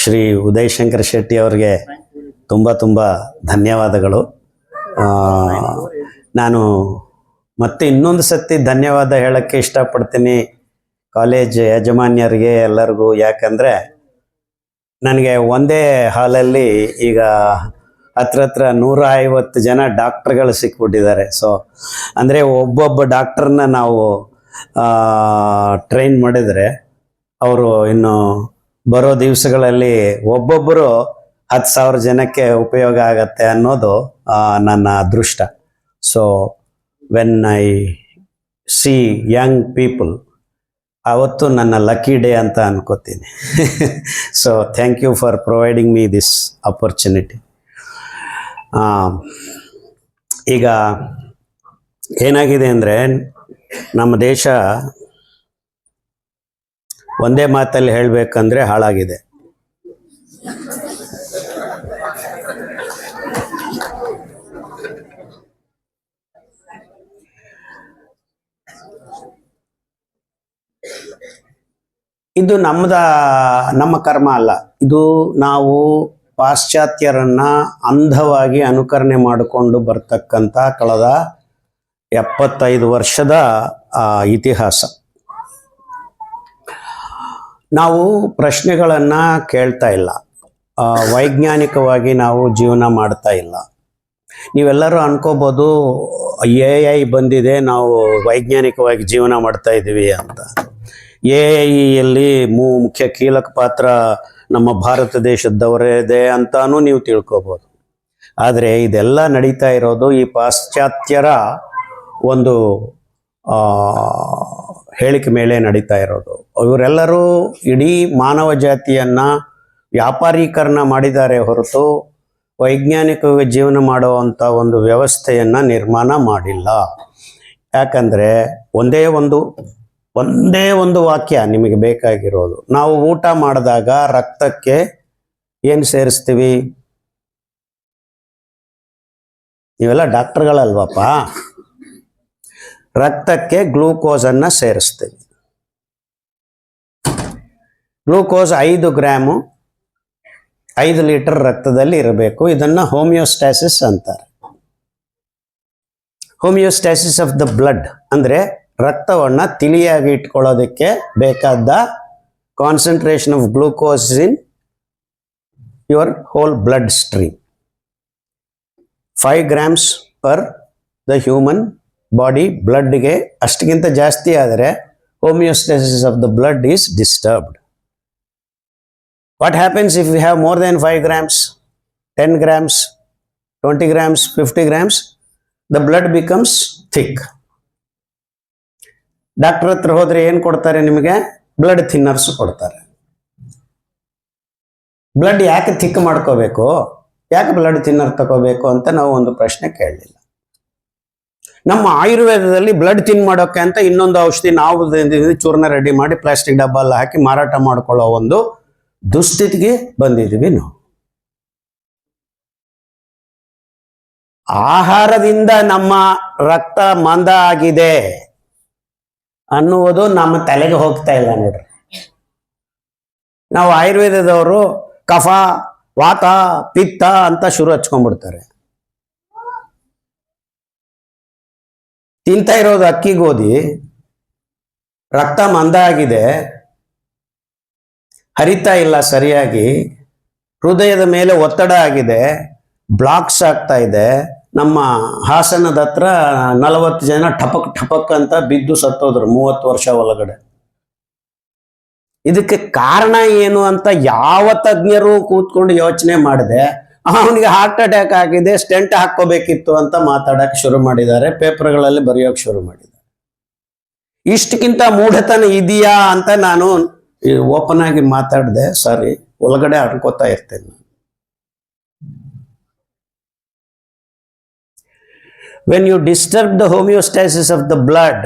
ಶ್ರೀ ಉದಯ್ ಶಂಕರ್ ಶೆಟ್ಟಿ ಅವರಿಗೆ ತುಂಬ ತುಂಬ ಧನ್ಯವಾದಗಳು. ನಾನು ಮತ್ತೆ ಇನ್ನೊಂದು ಸತಿ ಧನ್ಯವಾದ ಹೇಳೋಕ್ಕೆ ಇಷ್ಟಪಡ್ತೀನಿ ಕಾಲೇಜ್ ಯಾಜಮಾನ್ಯರಿಗೆ ಎಲ್ಲರಿಗೂ. ಯಾಕಂದರೆ ನನಗೆ ಒಂದೇ ಹಾಲಲ್ಲಿ ಈಗ ಹತ್ರ 150 ಜನ ಡಾಕ್ಟ್ರುಗಳು ಸಿಕ್ಬಿಟ್ಟಿದ್ದಾರೆ. ಸೊ ಅಂದರೆ ಒಬ್ಬೊಬ್ಬ ಡಾಕ್ಟ್ರನ್ನ ನಾವು ಟ್ರೈನ್ ಮಾಡಿದರೆ ಅವರು ಇನ್ನು ಬರೋ ದಿವಸಗಳಲ್ಲಿ ಒಬ್ಬೊಬ್ಬರು 10,000 ಜನಕ್ಕೆ ಉಪಯೋಗ ಆಗತ್ತೆ ಅನ್ನೋದು ನನ್ನ ಅದೃಷ್ಟ. So when I see young people, ಅವತ್ತು ನನ್ನ ಲಕ್ಕಿ ಡೇ ಅಂತ ಅನ್ಕೋತೀನಿ. So thank you for providing me this opportunity. ಈಗ ಏನಾಗಿದೆ ಅಂದರೆ, ನಮ್ಮ ದೇಶ ಒಂದೇ ಮಾತಲ್ಲಿ ಹೇಳಬೇಕಂದ್ರೆ ಹಾಳಾಗಿದೆ. ಇದು ನಮ್ಮ ಕರ್ಮ ಅಲ್ಲ. ಇದು ನಾವು ಪಾಶ್ಚಾತ್ಯರನ್ನ ಅಂಧವಾಗಿ ಅನುಕರಣೆ ಮಾಡಿಕೊಂಡು ಬರ್ತಕ್ಕಂಥ ಕಳೆದ 75 ವರ್ಷದ ಇತಿಹಾಸ. ನಾವು ಪ್ರಶ್ನೆಗಳನ್ನು ಕೇಳ್ತಾ ಇಲ್ಲ, ವೈಜ್ಞಾನಿಕವಾಗಿ ನಾವು ಜೀವನ ಮಾಡ್ತಾ ಇಲ್ಲ. ನೀವೆಲ್ಲರೂ ಅನ್ಕೋಬೋದು AI ಬಂದಿದೆ, ನಾವು ವೈಜ್ಞಾನಿಕವಾಗಿ ಜೀವನ ಮಾಡ್ತಾ ಇದ್ದೀವಿ ಅಂತ. AI ಮುಖ್ಯ ಕೀಲಕ ಪಾತ್ರ ನಮ್ಮ ಭಾರತ ದೇಶದವರೇ ಅಂತಾನೂ ನೀವು ತಿಳ್ಕೊಬೋದು. ಆದರೆ ಇದೆಲ್ಲ ನಡೀತಾ ಇರೋದು ಈ ಪಾಶ್ಚಾತ್ಯರ ಒಂದು ಹೇಳಿಕೆ ಮೇಲೆ ನಡೀತಾ ಇರೋದು. ಇವರೆಲ್ಲರೂ ಇಡೀ ಮಾನವ ಜಾತಿಯನ್ನು ವ್ಯಾಪಾರೀಕರಣ ಮಾಡಿದ್ದಾರೆ ಹೊರತು ವೈಜ್ಞಾನಿಕವಾಗಿ ಜೀವನ ಮಾಡುವಂಥ ಒಂದು ವ್ಯವಸ್ಥೆಯನ್ನು ನಿರ್ಮಾಣ ಮಾಡಿಲ್ಲ. ಯಾಕಂದರೆ ಒಂದೇ ಒಂದು ವಾಕ್ಯ ನಿಮಗೆ ಬೇಕಾಗಿರೋದು. ನಾವು ಊಟ ಮಾಡಿದಾಗ ರಕ್ತಕ್ಕೆ ಏನು ಸೇರಿಸ್ತೀವಿ? ನೀವೆಲ್ಲ ಡಾಕ್ಟರ್ಗಳಲ್ವಪ್ಪ. ರಕ್ತಕ್ಕೆ ಗ್ಲೂಕೋಸನ್ನು ಸೇರಿಸ್ತೀವಿ. ಗ್ಲೂಕೋಸ್ 5 ಗ್ರಾಮು 5 ಲೀಟರ್ ರಕ್ತದಲ್ಲಿ ಇರಬೇಕು. ಇದನ್ನು ಹೋಮಿಯೋಸ್ಟಾಸಿಸ್ ಅಂತಾರೆ. ಹೋಮಿಯೋಸ್ಟಾಸಿಸ್ ಆಫ್ ದ ಬ್ಲಡ್ ಅಂದರೆ ರಕ್ತವನ್ನು ತಿಳಿಯಾಗಿ ಇಟ್ಕೊಳ್ಳೋದಕ್ಕೆ ಬೇಕಾದ concentration of glucose in your whole blood stream. 5 grams per the human body ಬ್ಲಡ್ಗೆ. ಅಷ್ಟಕ್ಕಿಂತ ಜಾಸ್ತಿ ಆದರೆ homeostasis of the blood is disturbed. What happens if you have more than 5 grams, 10 grams, 20 grams, 50 grams? The blood becomes thick. Doctor ಹತ್ರ ಹೋದರೆ ಏನು ಕೊಡ್ತಾರೆ ನಿಮಗೆ? Blood thinners ಕೊಡ್ತಾರೆ. ಬ್ಲಡ್ ಯಾಕೆ ಥಿಕ್ ಮಾಡ್ಕೋಬೇಕು, ಯಾಕೆ ಬ್ಲಡ್ ಥಿನ್ನರ್ ತಗೋಬೇಕು ಅಂತ ನಾವು ಒಂದು ಪ್ರಶ್ನೆ ಕೇಳಲಿಲ್ಲ. ನಮ್ಮ ಆಯುರ್ವೇದದಲ್ಲಿ ಬ್ಲಡ್ ಥಿನ್ ಮಾಡೋಕ್ಕೆ ಅಂತ ಇನ್ನೊಂದು ಔಷಧಿ ನಾವು ಚೂರ್ಣ ರೆಡಿ ಮಾಡಿ ಪ್ಲಾಸ್ಟಿಕ್ ಡಬ್ಬಲ್ಲ ಹಾಕಿ ಮಾರಾಟ ಮಾಡ್ಕೊಳ್ಳೋ ಒಂದು ದುಸ್ಥಿತಿಗೆ ಬಂದಿದ್ದೀವಿ ನಾವು. ಆಹಾರದಿಂದ ನಮ್ಮ ರಕ್ತ ಮಂದ ಆಗಿದೆ ಅನ್ನುವುದು ನಮ್ಮ ತಲೆಗೆ ಹೋಗ್ತಾ ಇಲ್ಲ ನೋಡ್ರಿ. ನಾವು ಆಯುರ್ವೇದದವರು ಕಫ, ವಾತ, ಪಿತ್ತ ಅಂತ ಶುರು ಹಚ್ಕೊಂಡ್ಬಿಡ್ತಾರೆ. ತಿಂತಾ ಇರೋದು ಅಕ್ಕಿ ಗೋಧಿ, ರಕ್ತ ಮಂದ ಆಗಿದೆ, ಹರಿತಾ ಇಲ್ಲ ಸರಿಯಾಗಿ, ಹೃದಯದ ಮೇಲೆ ಒತ್ತಡ ಆಗಿದೆ, ಬ್ಲಾಕ್ಸ್ ಆಗ್ತಾ ಇದೆ. ನಮ್ಮ ಹಾಸನದ ಹತ್ರ 40 ಜನ ಠಪಕ್ ಅಂತ ಬಿದ್ದು ಸತ್ತೋದ್ರು 30 ವರ್ಷ ಒಳಗಡೆ. ಇದಕ್ಕೆ ಕಾರಣ ಏನು ಅಂತ ಯಾವ ತಜ್ಞರು ಕೂತ್ಕೊಂಡು ಯೋಚನೆ ಮಾಡಿದೆ. ಅವನಿಗೆ ಹಾರ್ಟ್ ಅಟ್ಯಾಕ್ ಆಗಿದೆ, ಸ್ಟೆಂಟ್ ಹಾಕ್ಕೋಬೇಕಿತ್ತು ಅಂತ ಮಾತಾಡಕ್ಕೆ ಶುರು ಮಾಡಿದ್ದಾರೆ, ಪೇಪರ್ಗಳಲ್ಲಿ ಬರೆಯೋಕೆ ಶುರು ಮಾಡಿದ್ದಾರೆ. ಇಷ್ಟಕ್ಕಿಂತ ಮೂಢತನ ಇದೆಯಾ ಅಂತ ನಾನು ಓಪನ್ ಆಗಿ ಮಾತಾಡಿದೆ. ಸಾರಿ, ಒಳಗಡೆ ಅನ್ಕೋತಾ ಇರ್ತೇನೆ. When you disturb the homeostasis of the blood,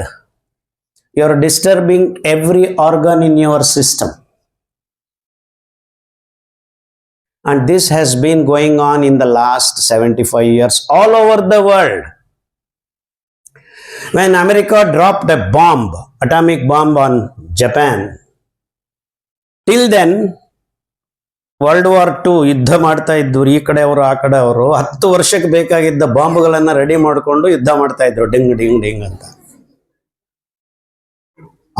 you are disturbing every organ in your system. And this has been going on in the last 75 years all over the world. When America dropped a bomb, atomic bomb on Japan, till then world war 2 ಯುದ್ಧ ಮಾಡ್ತಾ ಇದ್ರು, ಈ ಕಡೆ ಅವರು ಆ ಕಡೆ ಅವರು 10 ವರ್ಷಕ್ಕೆ ಬೇಕಾಗಿದ್ದ ಬಾಂಬ್ಗಳನ್ನ ರೆಡಿ ಮಾಡಿಕೊಂಡು ಯುದ್ಧ ಮಾಡ್ತಾ ಇದ್ರು, ಡಿಂಗ್ ಡಿಂಗ್ ಡಿಂಗ್ ಅಂತ.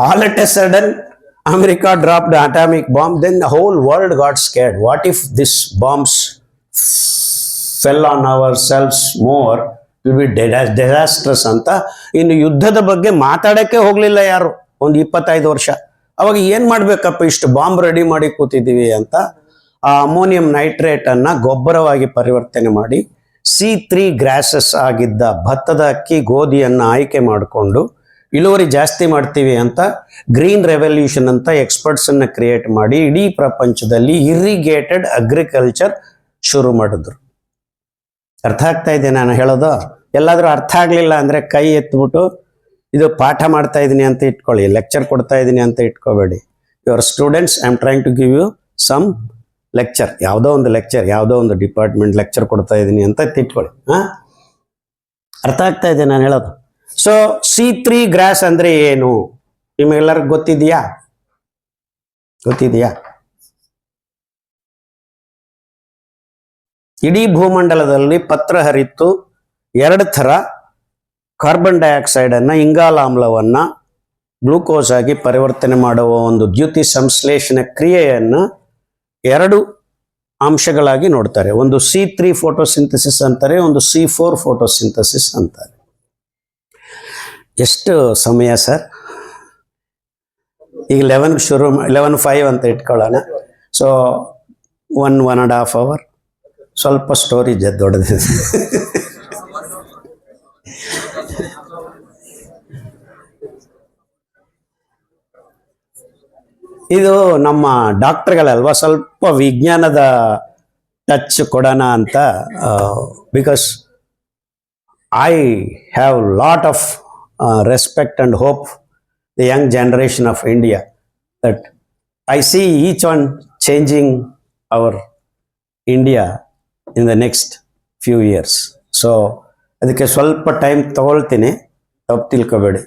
All at a sudden America dropped the atomic bomb, then the whole world got scared. What if this bombs fell on ourselves more? It will be disastrous ಅಂತ. ಇನ್ನು ಯುದ್ಧದ ಬಗ್ಗೆ ಮಾತಾಡಕ್ಕೆ ಹೋಗ್ಲಿಲ್ಲ ಯಾರು ಒಂದು 25 ವರ್ಷ. ಅವಾಗ ಏನ್ ಮಾಡ್ಬೇಕಪ್ಪ, ಇಷ್ಟು ಬಾಂಬ್ ರೆಡಿ ಮಾಡಿ ಕೂತಿದ್ದೀವಿ ಅಂತ ಆ ಅಮೋನಿಯಂ ನೈಟ್ರೇಟ್ ಅನ್ನ ಗೊಬ್ಬರವಾಗಿ ಪರಿವರ್ತನೆ ಮಾಡಿ C3 ಗ್ರಾಸಸ್ ಆಗಿದ್ದ ಭತ್ತದ ಅಕ್ಕಿ ಗೋಧಿಯನ್ನು ಆಯ್ಕೆ ಮಾಡಿಕೊಂಡು ಇಳುವರಿ ಜಾಸ್ತಿ ಮಾಡ್ತೀವಿ ಅಂತ ಗ್ರೀನ್ ರೆವಲ್ಯೂಷನ್ ಅಂತ ಎಕ್ಸ್ಪರ್ಟ್ಸ್ ಅನ್ನ ಕ್ರಿಯೇಟ್ ಮಾಡಿ ಇಡೀ ಪ್ರಪಂಚದಲ್ಲಿ ಇರಿಗೇಟೆಡ್ ಅಗ್ರಿಕಲ್ಚರ್ ಶುರು ಮಾಡಿದ್ರು. ಅರ್ಥ ಆಗ್ತಾ ಇದೆ ನಾನು ಹೇಳೋದು? ಎಲ್ಲಾದ್ರೂ ಅರ್ಥ ಆಗ್ಲಿಲ್ಲ ಅಂದ್ರೆ ಕೈ ಎತ್ಬಿಟ್ಟು ಇದು ಪಾಠ ಮಾಡ್ತಾ ಇದೀನಿ ಅಂತ ಇಟ್ಕೊಳ್ಳಿ, ಲೆಕ್ಚರ್ ಕೊಡ್ತಾ ಇದೀನಿ ಅಂತ ಇಟ್ಕೋಬೇಡಿ. Your students, I am trying to give you some lecture, ಯಾವುದೋ ಒಂದು ಲೆಕ್ಚರ್, ಯಾವುದೋ ಒಂದು ಡಿಪಾರ್ಟ್ಮೆಂಟ್ ಲೆಕ್ಚರ್ ಕೊಡ್ತಾ ಇದೀನಿ ಅಂತ ಇಟ್ಕೊಳ್ಳಿ. ಅರ್ಥ ಆಗ್ತಾ ಇದೆ ನಾನು ಹೇಳೋದು? ಸೊ C3 ಗ್ರಾಸ್ ಅಂದ್ರೆ ಏನು ನಿಮಗೆಲ್ಲರಿಗೂ ಗೊತ್ತಿದೆಯಾ? ಇಡೀ ಭೂಮಂಡಲದಲ್ಲಿ ಪತ್ರ ಹರಿತು 2 ಥರ ಕಾರ್ಬನ್ ಡೈಆಕ್ಸೈಡ್ ಅನ್ನ, ಇಂಗಾಲಾಮ್ಲವನ್ನ ಗ್ಲೂಕೋಸ್ ಆಗಿ ಪರಿವರ್ತನೆ ಮಾಡುವ ಒಂದು ದ್ಯುತಿ ಸಂಶ್ಲೇಷಣೆ ಕ್ರಿಯೆಯನ್ನು 2 ಅಂಶಗಳಾಗಿ ನೋಡ್ತಾರೆ. ಒಂದು C3 ಫೋಟೋಸಿಂಥಸಿಸ್ ಅಂತಾರೆ, ಒಂದು C4 ಫೋಟೋಸಿಂಥಸಿಸ್ ಅಂತಾರೆ. ಎಷ್ಟು ಸಮಯ ಸರ್? ಈಗ 11 ಶುರು, 11:05 ಅಂತ ಇಟ್ಕೊಳ್ಳೋಣ. So 1.5 hour. ಸ್ವಲ್ಪ ಸ್ಟೋರೇಜ್ ದೊಡ್ಡದಿದೆ. ಇದು ನಮ್ಮ ಡಾಕ್ಟರ್ಗಳಲ್ವಾ, ಸ್ವಲ್ಪ ವಿಜ್ಞಾನದ ಟಚ್ ಕೊಡೋಣ ಅಂತ. Because I have lot of respect and hope the young generation of India, that I see each one changing our India in the next few years. So ಅದಕ್ಕೆ ಸ್ವಲ್ಪ ಟೈಮ್ ತಗೊಳ್ತೀನಿ, ತಪ್ಪು ತಿಳ್ಕೊಬೇಡಿ.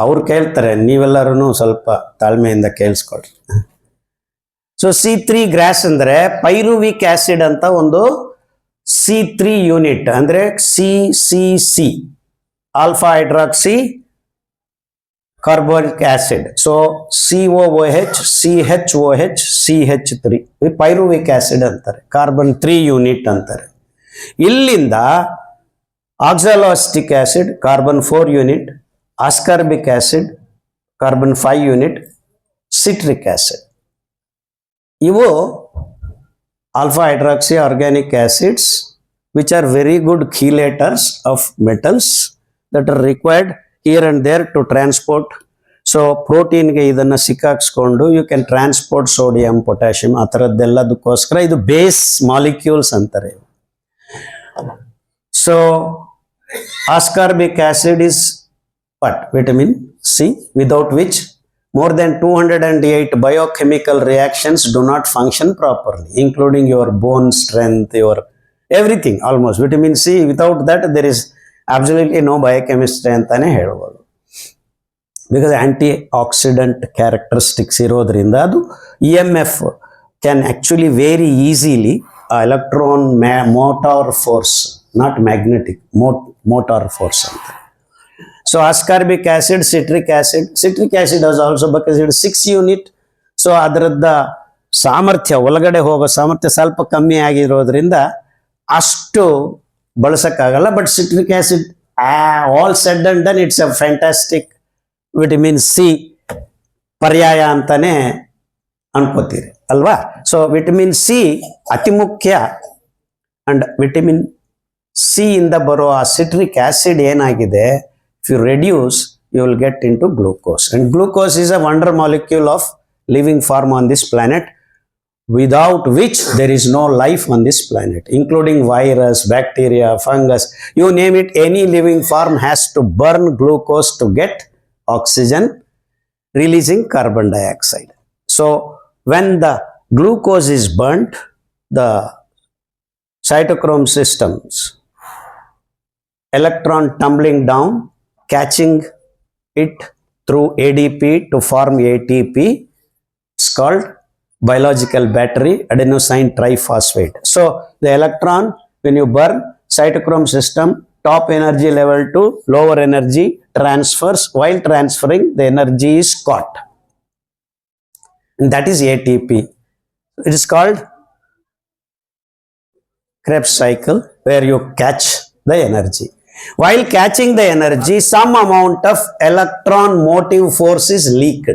ಅವ್ರು ಕೇಳ್ತಾರೆ, ನೀವೆಲ್ಲರೂ ಸ್ವಲ್ಪ ತಾಳ್ಮೆಯಿಂದ ಕೇಳಿಸ್ಕೊಡ್ರಿ. ಸೊ C3 ಗ್ರಾಸ್ ಅಂದ್ರೆ ಪೈರುವಿಕ್ ಆಸಿಡ್ ಅಂತ ಒಂದು C3 ಯೂನಿಟ್, ಅಂದ್ರೆ CCC, alpha hydroxy carbonic acid. So COOH, CHOH, CH3 pyruvic acid ಅಂತಾರೆ, ಕಾರ್ಬನ್ 3 ಯೂನಿಟ್ ಅಂತಾರೆ. ಇಲ್ಲಿಂದ oxaloacetic acid carbon 4 unit, ascorbic acid carbon 5 unit, citric acid. ಇವು alpha hydroxy organic acids which are very good chelators of metals that are required here and there to transport. So ಪ್ರೋಟೀನ್ಗೆ ಇದನ್ನು ಸಿಕ್ಕಾಕ್ಸ್ಕೊಂಡು you can transport sodium, potassium, ಆ ಥರದ್ದೆಲ್ಲದಕ್ಕೋಸ್ಕರ ಇದು base molecules ಅಂತಾರೆ. So ascorbic acid is what? Vitamin C, without which more than 208 biochemical reactions do not function properly, including your bone strength, your everything almost. Vitamin C, without that there is absolutely no biochemistry ಅಂತಾನೆ ಹೇಳ್ಬೋದು. Because aunty accident characteristics ಇರೋದ್ರಿಂದ ಅದು EMF can actually very easily electron motor force, not magnetic, motor force ಅಂತ. So ascorbic acid, citric acid is also because it is 6 unit. So ಅದರದ್ದು ಸಾಮರ್ಥ್ಯ, ಒಳಗಡೆ ಹೋಗೋ ಸಾಮರ್ಥ್ಯ ಸ್ವಲ್ಪ ಕಮ್ಮಿ ಆಗಿರೋದ್ರಿಂದ ಅಷ್ಟು ಬಳಸಕ್ಕಾಗಲ್ಲ. But citric acid all said and done it's a fantastic vitamin C ಪರ್ಯಾಯ ಅಂತಾನೆ ಅನ್ಕೋತೀರಿ ಅಲ್ವಾ? ಸೊ ವಿಟಮಿನ್ ಸಿ ಅತಿ ಮುಖ್ಯ. ಅಂಡ್ ವಿಟಮಿನ್ ಸಿ ಇಂದ ಬರೋ ಆ ಸಿಟ್ರಿಕ್ ಆಸಿಡ್ ಏನಾಗಿದೆ, if you reduce you will get in to glucose. And glucose is a wonder molecule of living form on this planet, without which there is no life on this planet, including virus, bacteria, fungus, you name it. Any living form has to burn glucose to get oxygen, releasing carbon dioxide. So when the glucose is burnt, the cytochrome systems, electron tumbling down, catching it through ADP to form ATP, it's called biological battery, adenosine triphosphate. So the electron, when you burn, cytochrome system, top energy level to lower energy transfers. While transferring, the energy is caught, and that is ATP. It is called Krebs cycle, where you catch the energy. While catching the energy, some amount of electron motive force is leaked.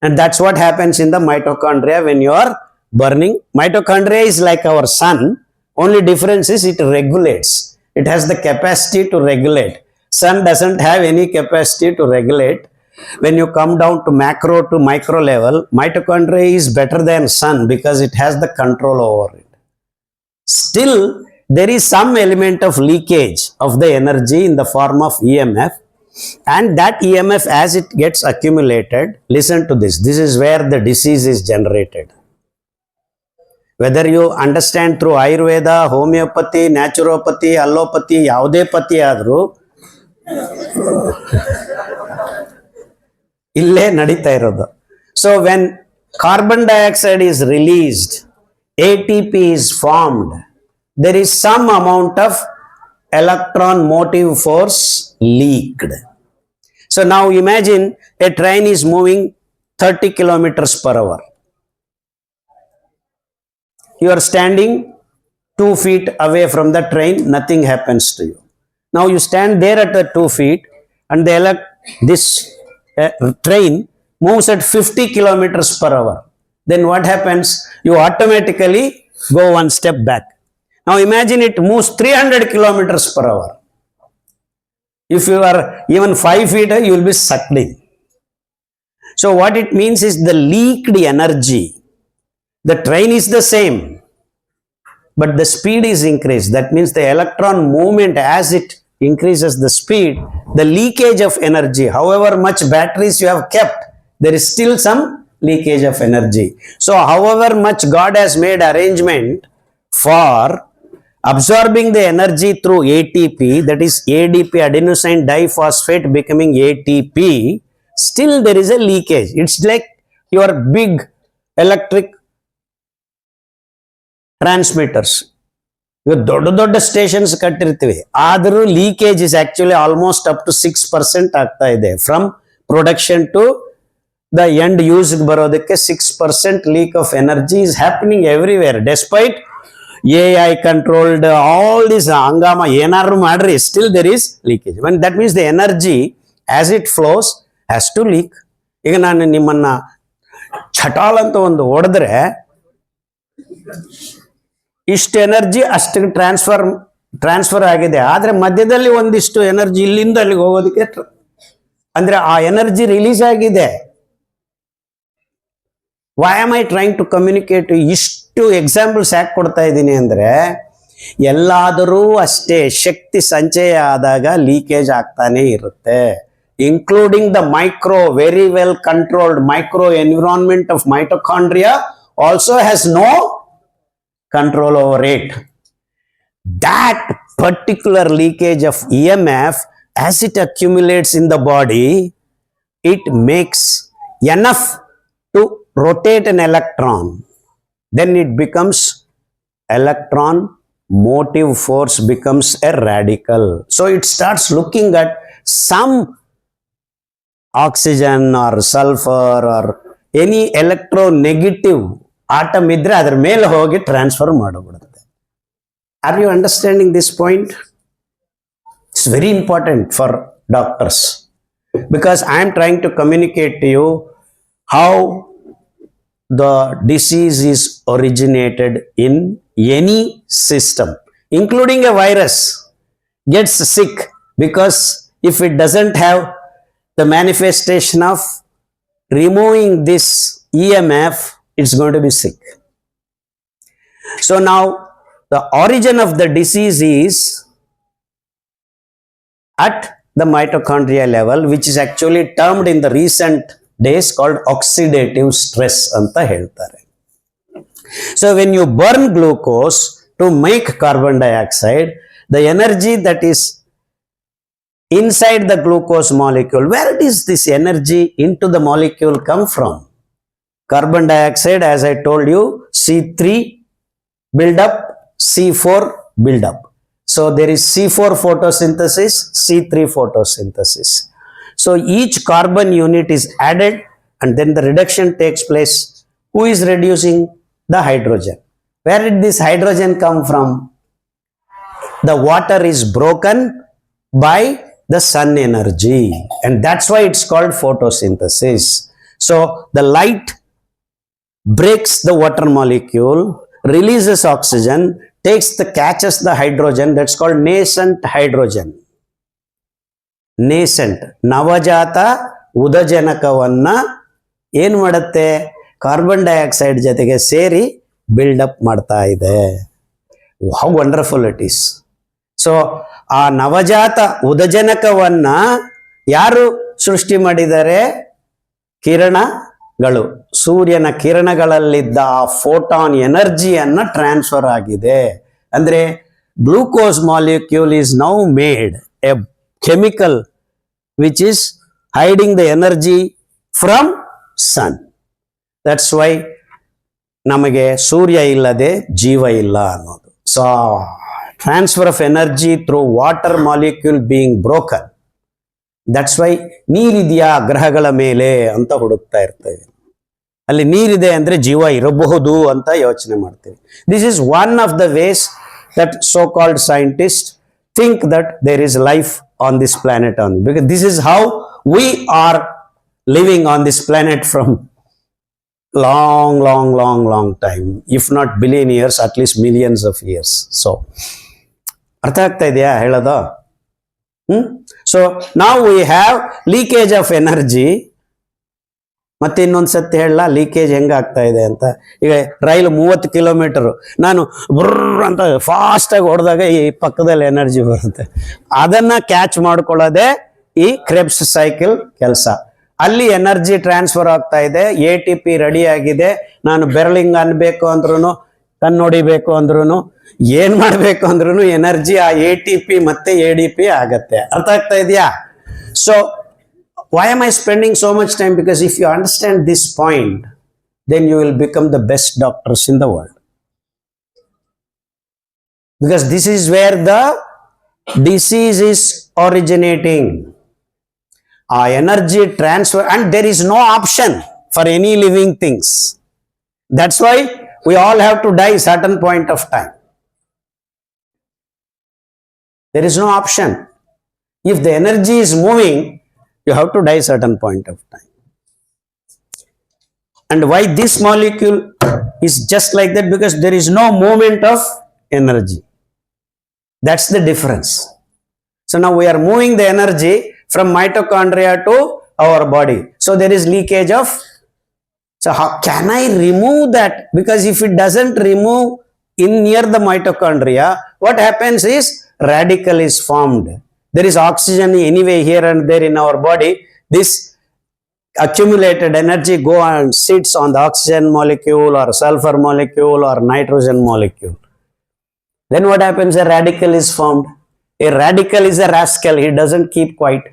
And that's what happens in the mitochondria when you are burning. Mitochondria is like our sun. Only difference is it regulates. It has the capacity to regulate. Sun doesn't have any capacity to regulate. When you come down to macro to micro level, mitochondria is better than sun because it has the control over it. Still, there is some element of leakage of the energy in the form of EMF. And that EMF, as it gets accumulated, listen to this. This is where the disease is generated. Whether you understand through Ayurveda, homeopathy, naturopathy, allopathy, ಯಾವುದೇ ಪತಿ ಆದರೂ ಇಲ್ಲೇ ನಡೀತಾ ಇರೋದು. So when carbon dioxide is released, ATP is formed. There is some amount of electron motive force leaked. So now imagine a train is moving 30 kilometers per hour. You are standing 2 feet away from the train, nothing happens to you. Now you stand there at the 2 feet and this train moves at 50 kilometers per hour. Then what happens? You automatically go one step back. Now imagine it moves 300 kilometers per hour. If you are even 5 feet, you will be sucked in. So what it means is the leaked energy. The train is the same, but the speed is increased. That means the electron movement, as it increases the speed, the leakage of energy, however much batteries you have kept, there is still some leakage of energy. So however much God has made arrangement for absorbing the energy through ATP, that is ADP, adenosine diphosphate becoming ATP, still there is a leakage. It's like your big electric transmitters. ದೊಡ್ಡ ದೊಡ್ಡ stations ಕಟ್ಟಿರ್ತೀವಿ, ಆದರೂ leakage is actually almost up to 6% ಆಗ್ತಾ ಇದೆ. From production to the end use ಬರೋದಕ್ಕೆ 6% leak of energy is happening everywhere. Despite AI controlled all this hangama ಏನಾದ್ರು ಮಾಡ್ರಿ, still there is leakage. When that means the energy as it flows has to leak. ಈಗ ನಾನು ನಿಮ್ಮನ್ನ ಛಟಾಲ್ ಅಂತ ಒಂದು ಹೊಡೆದ್ರೆ ಇಷ್ಟು ಎನರ್ಜಿ ಅಷ್ಟು ಟ್ರಾನ್ಸ್ಫರ್ ಆಗಿದೆ. ಆದ್ರೆ ಮಧ್ಯದಲ್ಲಿ ಒಂದಿಷ್ಟು ಎನರ್ಜಿ ಇಲ್ಲಿಂದ ಅಲ್ಲಿಗೆ ಹೋಗೋದಕ್ಕೆ ಅಂದ್ರೆ ಆ ಎನರ್ಜಿ ರಿಲೀಸ್ ಆಗಿದೆ. Why am I trying to communicate? ಇಷ್ಟು ಎಕ್ಸಾಂಪಲ್ಸ್ ಯಾಕೆ ಕೊಡ್ತಾ ಇದ್ದೀನಿ ಅಂದ್ರೆ, ಎಲ್ಲಾದರೂ ಅಷ್ಟೇ ಶಕ್ತಿ ಸಂಚಯ ಆದಾಗ ಲೀಕೇಜ್ ಆಗ್ತಾನೆ ಇರುತ್ತೆ. including the very well controlled micro environment of mitochondria also has no control over it. That particular leakage of EMF, as it accumulates in the body, it makes enough to rotate an electron. Then it becomes electron motive force becomes a radical. So it starts looking at some oxygen or sulfur or any electronegative atom idre adar mele hogi transfer madubidutte. Are you understanding this point? It's very important for doctors, because I am trying to communicate to you how the disease is originated in any system, including a virus gets sick because if it doesn't have the manifestation of removing this EMF, it's going to be sick. So now the origin of the disease is at the mitochondria level, which is actually termed in the recent days called oxidative stress anta heltare. So when you burn glucose to make carbon dioxide, the energy that is inside the glucose molecule, where does this energy into the molecule come from? Carbon dioxide, as I told you, C3 build up, C4 build up. So there is C4 photosynthesis, C3 photosynthesis. So each carbon unit is added and then the reduction takes place. Who is reducing? The hydrogen. Where did this hydrogen come from? The water is broken by the sun energy, and that's why it's called photosynthesis. So the light breaks the water molecule, releases oxygen, catches the hydrogen, that's called nascent hydrogen. Nascent, ನವಜಾತ ಉದಜನಕವನ್ನ ಏನು ಮಾಡುತ್ತೆ? Carbon dioxide ಜೊತೆಗೆ ಸೇರಿ build up ಮಾಡ್ತಾ ಇದೆ. How wonderful it is. So ಆ ನವಜಾತ ಉದಜನಕವನ್ನ ಯಾರು ಸೃಷ್ಟಿ ಮಾಡಿದ್ದಾರೆ? ಕಿರಣಗಳು, ಸೂರ್ಯನ ಕಿರಣಗಳಲ್ಲಿದ್ದ ಆ ಫೋಟಾನ್ ಎನರ್ಜಿಯನ್ನ ಟ್ರಾನ್ಸ್ಫರ್ ಆಗಿದೆ. ಅಂದ್ರೆ glucose molecule is now made A chemical which is hiding the energy from sun. That's why ನಮಗೆ ಸೂರ್ಯ ಇಲ್ಲದೆ ಜೀವ ಇಲ್ಲ ಅನ್ನೋದು. So transfer of energy through water molecule being broken. That's why ನೀರಿದೆಯಾ ಗ್ರಹಗಳ ಮೇಲೆ ಅಂತ ಹುಡುಕ್ತಾ ಇರ್ತೇವೆ. ಅಲ್ಲಿ ನೀರಿದೆ ಅಂದ್ರೆ ಜೀವ ಇರಬಹುದು ಅಂತ ಯೋಚನೆ ಮಾಡ್ತೇವೆ. This is one of the ways that so called scientist think that there is life on this planet only, because this is how we are living on this planet from long time, if not billion years, at least millions of years. So ಅರ್ಥ ಆಗ್ತಾ ಇದೆಯಾ ಹೇಳೋದು? So now we have leakage of energy. ಮತ್ತೆ ಇನ್ನೊಂದು ಸತಿ ಹೇಳಲ್ಲ leakage ಹೆಂಗ ಆಗ್ತಾ ಇದೆ ಅಂತ. ಈಗ ರೈಲು 30 ಕಿಲೋಮೀಟರ್ ನಾನು ಬ್ರರ್ ಅಂತ ಫಾಸ್ಟ್ ಆಗಿ ಹೊಡೆದಾಗ ಈ ಪಕ್ಕದಲ್ಲಿ ಎನರ್ಜಿ ಬರುತ್ತೆ. ಅದನ್ನ ಕ್ಯಾಚ್ ಮಾಡ್ಕೊಳ್ಳೋದೆ ಈ ಕ್ರೆಬ್ಸ್ ಸೈಕಲ್ ಕೆಲಸ. ಅಲ್ಲಿ ಎನರ್ಜಿ ಟ್ರಾನ್ಸ್ಫರ್ ಆಗ್ತಾ ಇದೆ, ATP ರೆಡಿ ಆಗಿದೆ. ನಾನು ಬೆರಳಿಂಗ್ ಅನ್ಬೇಕು ಅಂದ್ರೂ, ಕಣ್ಣೊಡಿಬೇಕು ಅಂದ್ರೂ, ಏನ್ ಮಾಡ್ಬೇಕು ಅಂದ್ರೂ ಎನರ್ಜಿ ಆ ATP ಮತ್ತೆ ADP ಆಗತ್ತೆ. ಅರ್ಥ ಆಗ್ತಾ ಇದೆಯಾ? So why am I spending so much time? Because if you understand this point, then you will become the best doctors in the world. Because this is where the disease is originating. Energy transfer, and there is no option for any living things. That's why we all have to die certain point of time. There is no option. If the energy is moving, you have to die certain point of time. And why this molecule is just like that? Because there is no movement of energy. That's the difference. So now we are moving the energy from mitochondria to our body. So there is leakage of. So how can I remove that? Because if it doesn't remove in near the mitochondria, what happens is radical is formed. There is oxygen anyway here and there in our body. This accumulated energy go and sits on the oxygen molecule or sulfur molecule or nitrogen molecule. Then what happens? A radical is formed. A radical is a rascal. He doesn't keep quiet.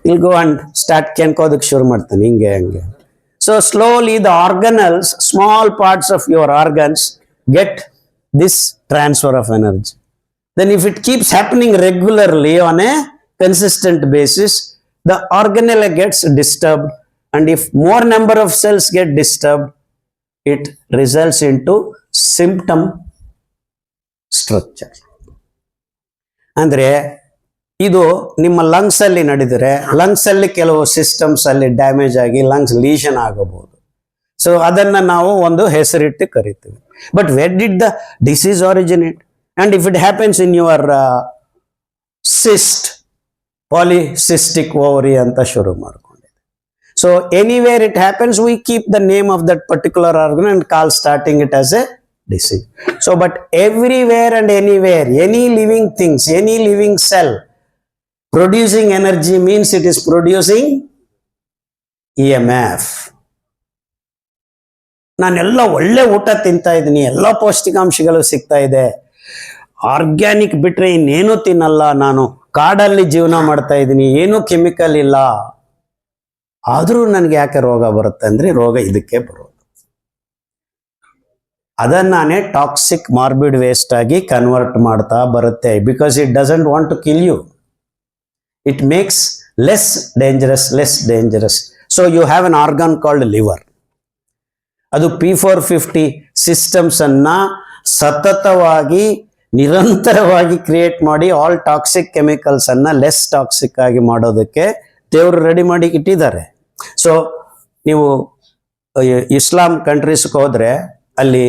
He'll go and start kenkodak shuru martane hinge hange. So slowly the organelles, small parts of your organs get this transfer of energy. Then if it keeps happening regularly on a consistent basis, the organelle gets disturbed, and if more number of cells get disturbed, it results into symptom structure. ಅಂದ್ರೆ ಇದು ನಿಮ್ಮ lungs ಅಲ್ಲಿ ನಡೆದರೆ lungs ಅಲ್ಲಿ ಕೆಲವು systems ಅಲ್ಲಿ damage ಆಗಿ lungs lesion ಆಗಬಹುದು. ಸೊ ಅದನ್ನ ನಾವು ಒಂದು ಹೆಸರಿಟ್ಟು ಕರಿತೀವಿ. But where did the disease originate? And if it happens in your cyst, polycystic ovary anta shuru ಮಾಡ್ಕೊಂಡಿದೆ. So anywhere it happens, we keep the name of that particular organ and call starting it as a disease. So but everywhere and anywhere, any living things, any living cell producing energy means it is producing EMF. ನಾನೆಲ್ಲ ಒಳ್ಳೆ ಊಟ ತಿಂತಾ ಇದ್ದೀನಿ, ಎಲ್ಲ ಪೌಷ್ಟಿಕಾಂಶಗಳು ಸಿಗ್ತಾ ಇದೆ, organic ಬಿಟ್ರೆ ಇನ್ನೇನು ತಿನ್ನಲ್ಲ, ನಾನು ಕಾಡಲ್ಲಿ ಜೀವನ ಮಾಡ್ತಾ ಇದ್ದೀನಿ, ಏನೂ ಕೆಮಿಕಲ್ ಇಲ್ಲ, ಆದರೂ ನನಗೆ ಯಾಕೆ ರೋಗ ಬರುತ್ತೆ ಅಂದರೆ ರೋಗ ಇದಕ್ಕೆ ಬರೋದು. ಅದನ್ನಾನೇ ಟಾಕ್ಸಿಕ್ ಮಾರ್ಬಿಡ್ ವೇಸ್ಟ್ ಆಗಿ ಕನ್ವರ್ಟ್ ಮಾಡ್ತಾ ಬರುತ್ತೆ. Because it doesn't want to kill you, it makes less dangerous. So you have an organ called liver. ಅದು P450 ಸಿಸ್ಟಮ್ಸ್ ಅನ್ನ ಸತತವಾಗಿ ನಿರಂತರವಾಗಿ ಕ್ರಿಯೇಟ್ ಮಾಡಿ ಆಲ್ ಟಾಕ್ಸಿಕ್ ಕೆಮಿಕಲ್ಸ್ ಅನ್ನ ಲೆಸ್ ಟಾಕ್ಸಿಕ್ ಆಗಿ ಮಾಡೋದಕ್ಕೆ ದೇವರು ರೆಡಿ ಮಾಡಿ ಇಟ್ಟಿದ್ದಾರೆ. ಸೊ ನೀವು ಇಸ್ಲಾಂ ಕಂಟ್ರೀಸ್ಗೆ ಹೋದ್ರೆ ಅಲ್ಲಿ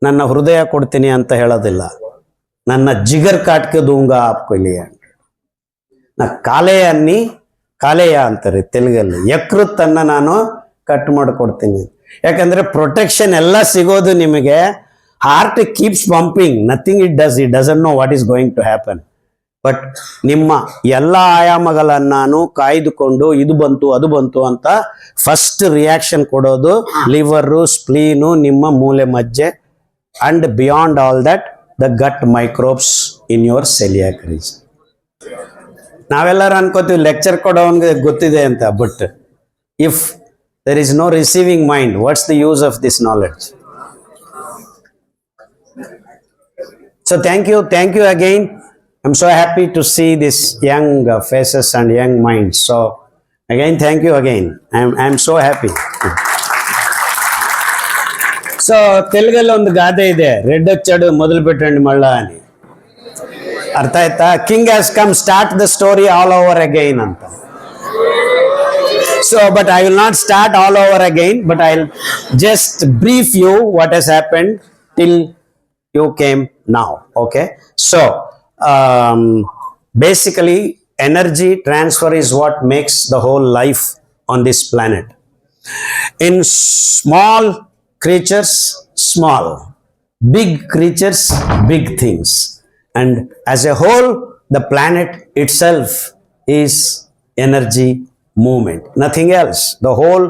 ನನ್ನ ಹೃದಯ ಕೊಡ್ತೀನಿ ಅಂತ ಹೇಳೋದಿಲ್ಲ, ನನ್ನ ಜಿಗರ್ ಕಾಟ್ಕೆ ದೂಂಗಾ ಆಪ್ಕೊ ಲಿಯಾ. ನಾ ಕಾಲೆಯ ಅಂತಾರೆ ತೆಲುಗಲ್ಲಿ, ಯಕೃತ್ತನ್ನ ನಾನು ಕಟ್ ಮಾಡಿಕೊಡ್ತೀನಿ. ಯಾಕಂದ್ರೆ ಪ್ರೊಟೆಕ್ಷನ್ ಎಲ್ಲ ಸಿಗೋದು ನಿಮಗೆ. Heart keeps pumping, nothing it doesn't know what is going to happen. But ನಿಮ್ಮ ಎಲ್ಲ ಆಯಾಮಗಳನ್ನಾನು ಕಾಯ್ದುಕೊಂಡು ಇದು ಬಂತು ಅದು ಬಂತು ಅಂತ ಫಸ್ಟ್ ರಿಯಾಕ್ಷನ್ ಕೊಡೋದು ಲಿವರು, ಸ್ಪ್ಲೀನು, ನಿಮ್ಮ ಮೂಲೆ ಮಜ್ಜೆ, and beyond all that the gut microbes in your coeliac region. ನಾವೆಲ್ಲರೂ ಅನ್ಕೋತೀವಿ ಲೆಕ್ಚರ್ ಕೊಡೋನ್ಗೆ ಗೊತ್ತಿದೆ ಅಂತ, but if there is no receiving mind, what's the use of this knowledge? So thank you again. I'm so happy to see these young faces and young minds. So again, thank you again. I'm so happy. So ತೆಲುಗಲ್ಲಿ ಒಂದು ಗಾದೆ ಇದೆ, red ಹಚ್ಚಡು ಮೊದಲು ಬಿಟ್ಟಂಡು ಮಳ್ಳ అని. ಅರ್ಥ ಆಯ್ತಾ? King has come, start the story all over again ಅಂತ. So, but I will not start all over again, but I'll just brief you what has happened till you came now. Okay. So, basically, energy transfer is what makes the whole life on this planet. In small creatures, small. Big creatures, big things. And as a whole, the planet itself is energy movement, nothing else. The whole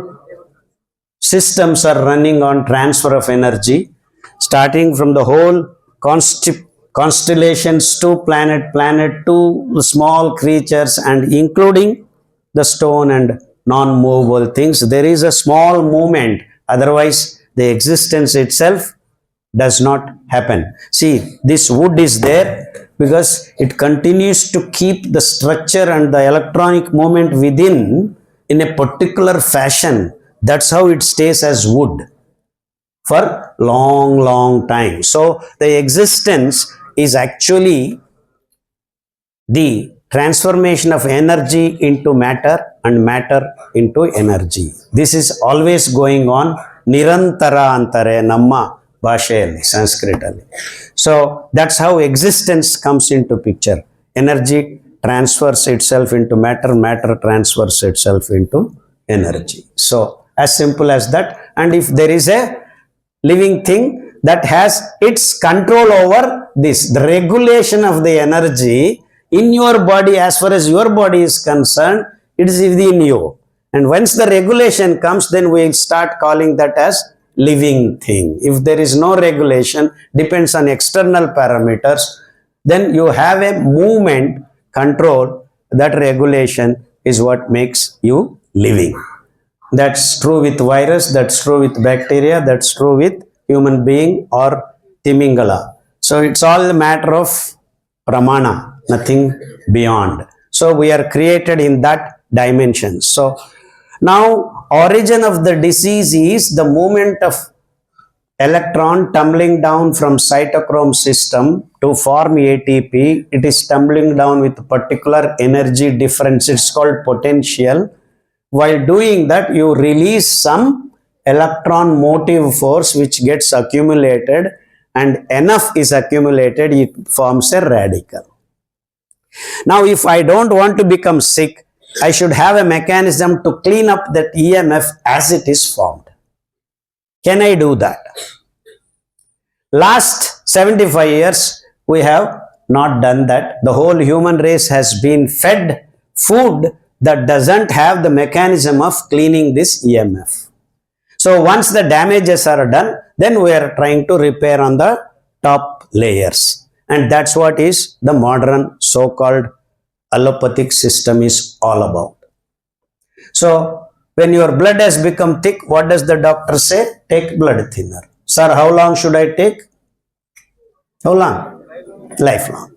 systems are running on transfer of energy, starting from the whole constellations to planet to small creatures, and including the stone and non-movable things. There is a small movement, otherwise the existence itself does not happen. See, this wood is there because it continues to keep the structure and the electronic movement within in a particular fashion. That's how it stays as wood for long time. So the existence is actually the transformation of energy into matter and matter into energy. This is always going on. Nirantara antare namma ಭಾಷೆಯಲ್ಲಿ, ಸಂಸ್ಕೃತಲ್ಲಿ. So that's how existence comes into picture. Energy transfers itself into matter, matter transfers itself into energy. So as simple as that. And if there is a living thing that has its control over this, the regulation of the energy in your body, as far as your body is concerned, it is within you. And once the regulation comes, then we will start calling that as living thing. If there is no regulation, depends on external parameters, then you have a movement control. That regulation is what makes you living. That's true with virus, that's true with bacteria, that's true with human being or Timingala. So it's all a matter of pramana, nothing beyond. So we are created in that dimension. So now origin of the disease is the movement of electron tumbling down from cytochrome system to form ATP. It is tumbling down with particular energy difference. It's called potential. While doing that, you release some electron motive force which gets accumulated, and enough is accumulated, it forms a radical. Now if I don't want to become sick, I should have a mechanism to clean up that EMF as it is formed. Can I do that? Last 75 years we have not done that. The whole human race has been fed food that doesn't have the mechanism of cleaning this EMF. So once the damages are done, then we are trying to repair on the top layers, and that's what is the modern so-called allopathic system is all about. So when your blood has become thick, what does the doctor say? Take blood thinner. Sir, how long should I take? How long? Lifelong.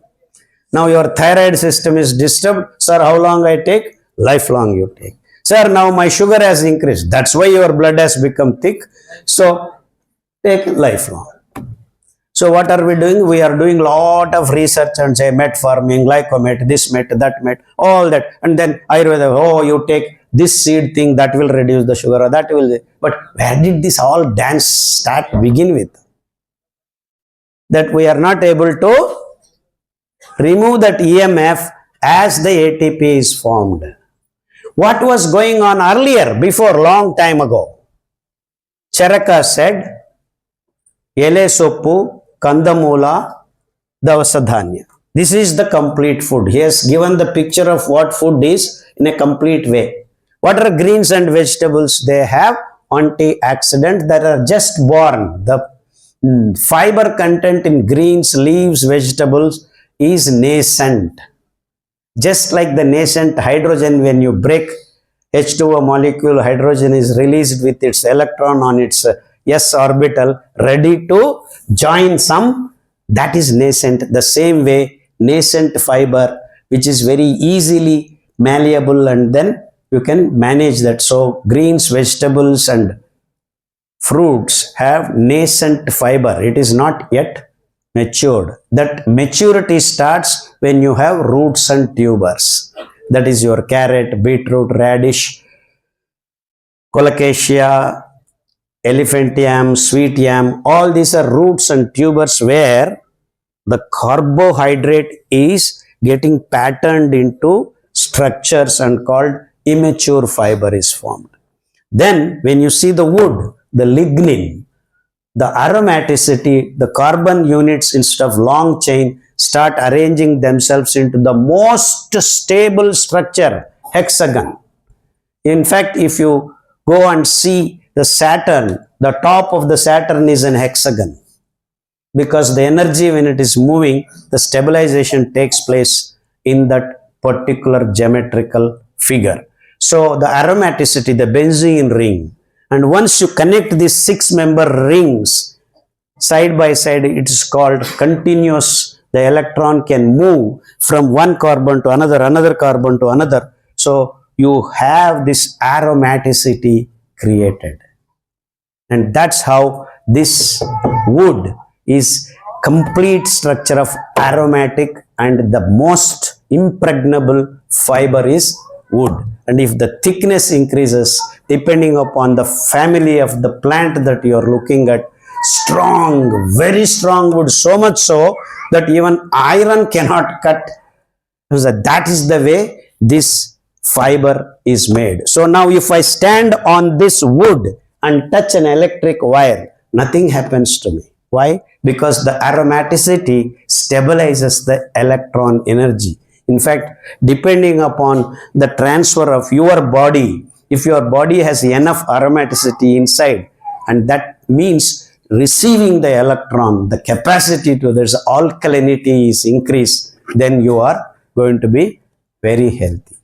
Now your thyroid system is disturbed. Sir, how long I take? Lifelong you take. Sir, now my sugar has increased. That's why your blood has become thick. So take lifelong. So what are we doing? We are doing lot of research and say metformin, glycomet, this met, that met, all that. And then Ayurveda, oh, you take this seed thing that will reduce the sugar, or that will. But where did this all dance start begin with? That we are not able to remove that EMF as the ATP is formed. What was going on earlier, before, long time ago? Charaka said, Ele soppu, Kandamula, Davasadhanya. This is the complete food. He has given the picture of what food is in a complete way. What are greens and vegetables? They have antioxidants that are just born. The fiber content in greens, leaves, vegetables is nascent. Just like the nascent hydrogen, when you break H2O molecule, hydrogen is released with its electron on its S orbital, ready to join some, that is nascent. The same way, nascent fiber, which is very easily malleable, and then you can manage that. So greens, vegetables and fruits have nascent fiber. It is not yet matured. That maturity starts when you have roots and tubers. That is your carrot, beetroot, radish, colocasia, elephant yam, sweet yam. All these are roots and tubers where the carbohydrate is getting patterned into structures and called immature fiber is formed. Then when you see the wood, the lignin, the aromaticity, the carbon units instead of long chain start arranging themselves into the most stable structure, hexagon. In fact, if you go and see the Saturn, the top of the Saturn is an hexagon, because the energy, when it is moving, the stabilization takes place in that particular geometrical figure. So the aromaticity, the benzene ring, and once you connect these 6-member rings side by side, it is called continuous. The electron can move from one carbon to another, another carbon to another. So you have this aromaticity created. And that's how this wood is complete structure of aromatic, and the most impregnable fiber is wood. And if the thickness increases, depending upon the family of the plant that you are looking at, strong, very strong wood, so much so that even iron cannot cut. That is the way this fiber is made. So now if I stand on this wood and touch an electric wire, nothing happens to me. Why? Because the aromaticity stabilizes the electron energy. In fact, depending upon the transfer of your body, if your body has enough aromaticity inside, and that means receiving the electron, the capacity to, there's alkalinity is increased, then you are going to be very healthy.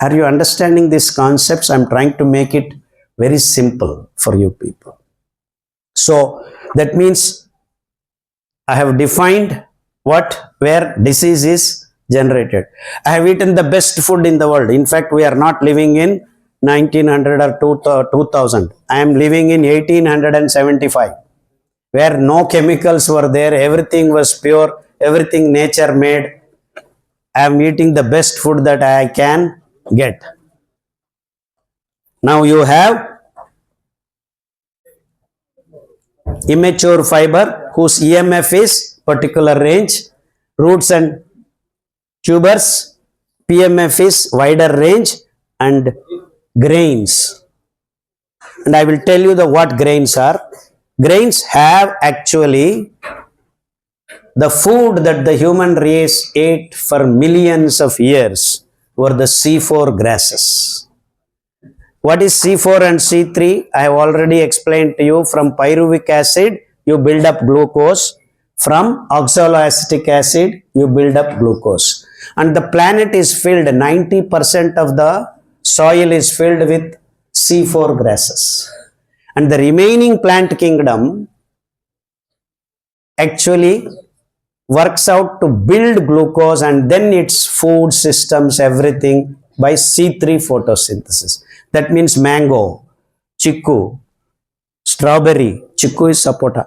Are you understanding these concepts? I'm trying to make it very simple for you people. So that means I have defined what, where disease is generated. I have eaten the best food in the world. In fact, we are not living in 1900 or 2000. I am living in 1875, where no chemicals were there. Everything was pure. Everything nature made. I am eating the best food that I can get. Now you have immature fiber whose EMF is particular range, roots and tubers, PMF is wider range, and grains. And I will tell you the what grains are. Grains have actually the food that the human race ate for millions of years were the C4 grasses. What is C4 and C3? I have already explained to you. From pyruvic acid, you build up glucose. From oxaloacetic acid, you build up glucose. And the planet is filled, 90% of the soil is filled with C4 grasses. And the remaining plant kingdom actually works out to build glucose and then its food systems, everything by C3 photosynthesis. That means mango, chiku, strawberry. Chiku is sapota.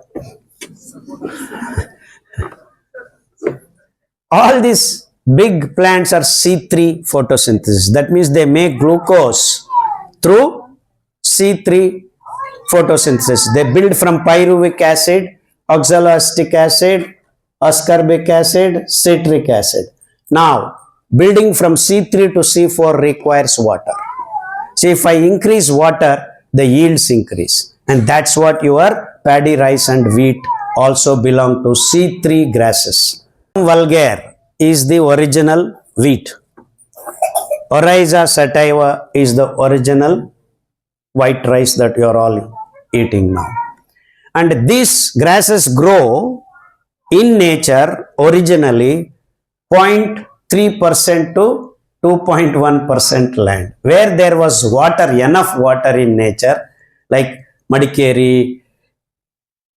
All these big plants are C3 photosynthesis. That means they make glucose through C3 photosynthesis. They build from pyruvic acid, oxaloacetic acid, ascorbic acid, citric acid. Now, building from C3 to C4 requires water. So, if I increase water, the yields increase. And that's what your paddy, rice and wheat also belong to C3 grasses. Vulgare is the original wheat. Oryza sativa is the original white rice that you are all eating now. And these grasses grow in nature originally 0.3% to 2.1% land. Where there was water, enough water in nature, like Madikeri,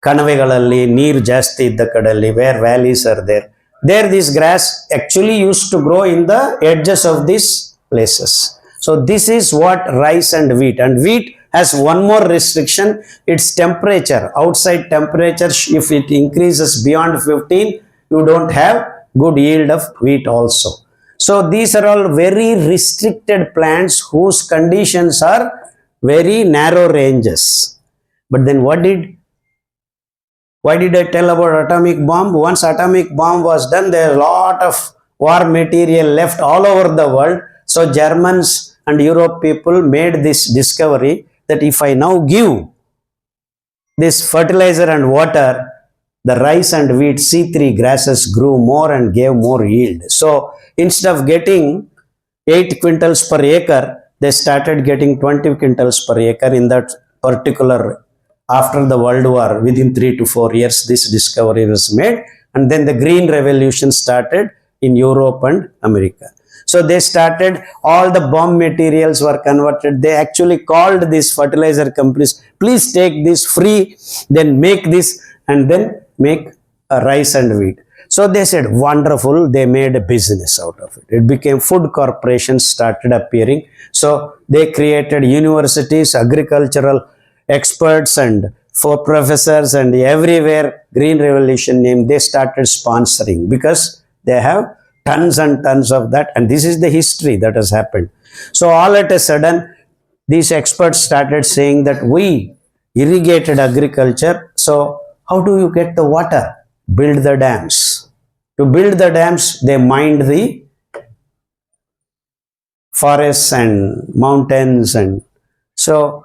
Kanavegalalli, Neer Jasti idda kadalli, where valleys are there. There this grass actually used to grow in the edges of these places. So this is what rice and wheat. And wheat has one more restriction, its temperature. Outside temperature, if it increases beyond 15, you don't have good yield of wheat also. So these are all very restricted plants whose conditions are very narrow ranges. But then why did I tell about atomic bomb? Once atomic bomb was done, there are a lot of war material left all over the world. So Germans and Europe people made this discovery that if I now give this fertilizer and water, the rice and wheat C3 grasses grew more and gave more yield. So instead of getting 8 quintals per acre, they started getting 20 quintals per acre in that particular. After the World War, within 3 to 4 years, this discovery was made. And then the Green Revolution started in Europe and America. So they started, all the bomb materials were converted. They actually called these fertilizer companies, please take this free, then make this and then make a rice and wheat. So they said, wonderful, they made a business out of it. It became food corporations started appearing. So they created universities, agricultural experts and for professors and everywhere Green Revolution name, they started sponsoring because they have tons and tons of that. And this is the history that has happened. So all at a sudden, these experts started saying that we irrigated agriculture. So how do you get the water? Build the dams. To build the dams, they mined the forests and mountains. And so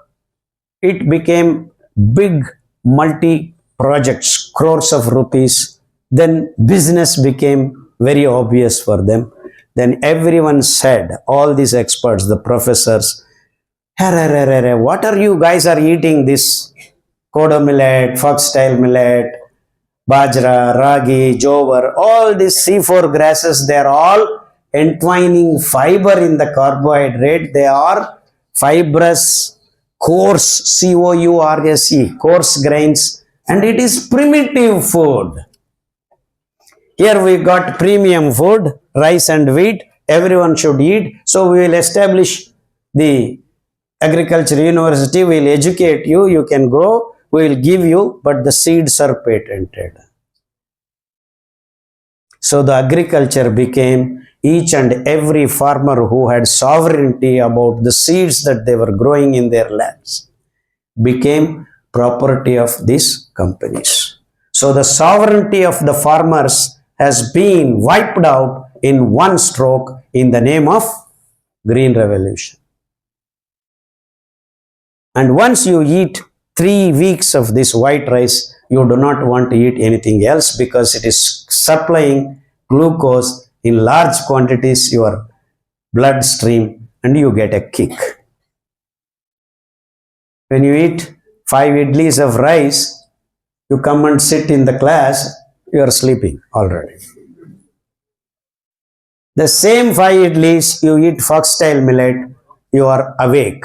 it became big multi-projects, crores of rupees. Then business became very obvious for them. Then everyone said, all these experts, the professors, what are you guys are eating this kodo millet, foxtail millet, bajra, ragi, jowar, all these C4 grasses, they are all entwining fiber in the carbohydrate. They are fibrous, coarse, C-O-U-R-S-E, coarse grains, and it is primitive food. Here we got premium food, rice and wheat, everyone should eat. So we will establish the agriculture university, we will educate you, you can grow, we will give you, but the seeds are patented. So the agriculture became each and every farmer who had sovereignty about the seeds that they were growing in their lands became property of these companies. So the sovereignty of the farmers has been wiped out in one stroke in the name of Green Revolution. And once you eat 3 weeks of this white rice, you do not want to eat anything else because it is supplying glucose in large quantities your bloodstream and you get a kick. When you eat 5 idlis of rice, you come and sit in the class, you are sleeping already. The same 5 idlis, you eat foxtail millet, you are awake,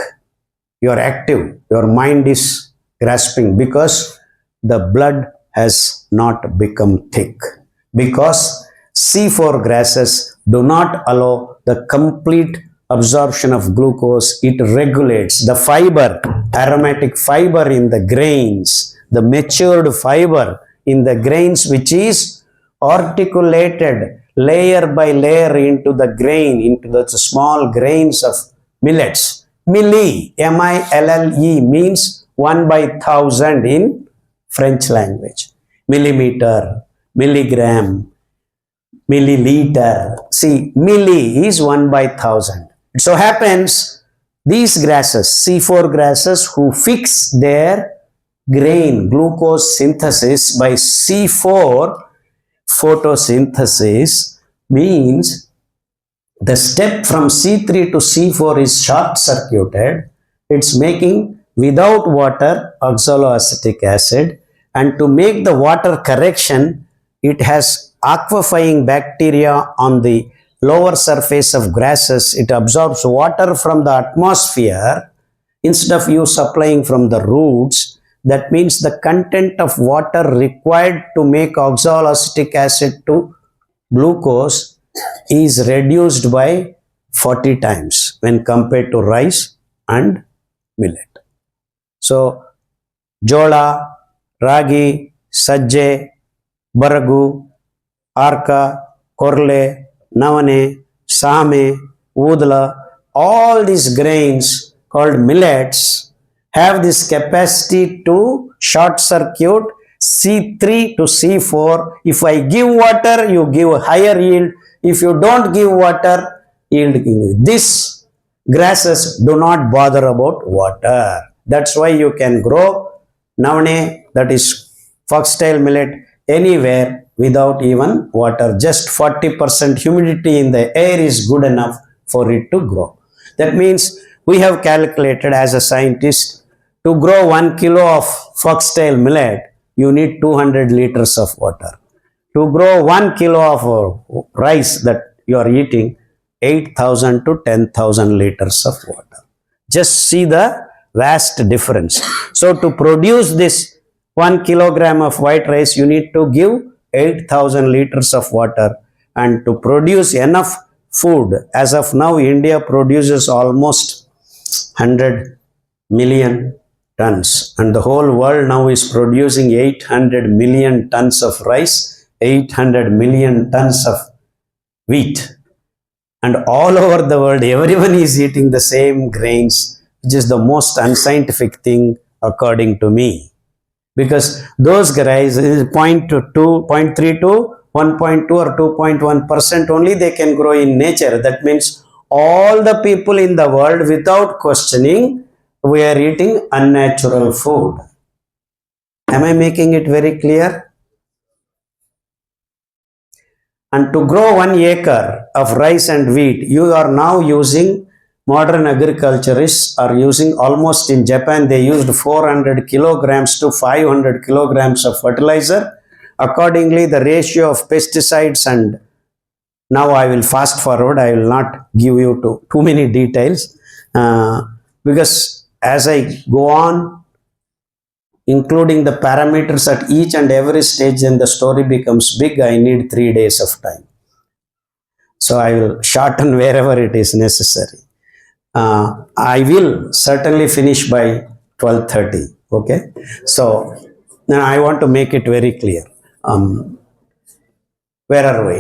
you are active, your mind is grasping because the blood has not become thick. Because C4 grasses do not allow the complete absorption of glucose, it regulates the fiber, aromatic fiber in the grains, the matured fiber in the grains, which is articulated layer by layer into the grain, into the small grains of millets. Milli, M-I-L-L-E, means 1/1000 in French language. Millimeter, milligram, milliliter. See, milli is 1/1000. It so happens these grasses, C4 grasses, who fix their grain glucose synthesis by C4 photosynthesis, means the step from C3 to C4 is short circuited. It's making without water oxaloacetic acid, and to make the water correction, it has aquifying bacteria on the lower surface of grasses. It absorbs water from the atmosphere instead of you supplying from the roots. That means the content of water required to make oxaloacetic acid to glucose is reduced by 40 times when compared to rice and millet. So, jola, ragi, sajje, baragu, arka, korle, navane, same, udla, all these grains called millets have this capacity to short circuit C3 to C4. If I give water, you give higher yield. If you don't give water, yield. These grasses do not bother about water. That's why you can grow navane, that is foxtail millet, anywhere without even water. Just 40% humidity in the air is good enough for it to grow. That means we have calculated as a scientist, to grow 1 kilo of foxtail millet, you need 200 liters of water. To grow 1 kilo of rice that you are eating, 8,000 to 10,000 liters of water. Just see the vast difference. So to produce this 1 kilogram of white rice, you need to give 8,000 liters of water. And to produce enough food, as of now, India produces almost 100 million tons, and the whole world now is producing 800 million tons of rice, 800 million tons of wheat, and all over the world everyone is eating the same grains, which is the most unscientific thing according to me, because those guys is 0.2, 0.3 to 1.2 or 2.1% only they can grow in nature. That means all the people in the world, without questioning, we are eating unnatural food. Am I making it very clear? And to grow 1 acre of rice and wheat, you are now using, modern agriculturists are using, almost in Japan, they used 400 kilograms to 500 kilograms of fertilizer. Accordingly, the ratio of pesticides, and now I will fast forward, I will not give you too many details, because as I go on, including the parameters at each and every stage, then the story becomes big. I need 3 days of time. So I will shorten wherever it is necessary. I will certainly finish by 12:30. Okay. So now I want to make it very clear. Where are we?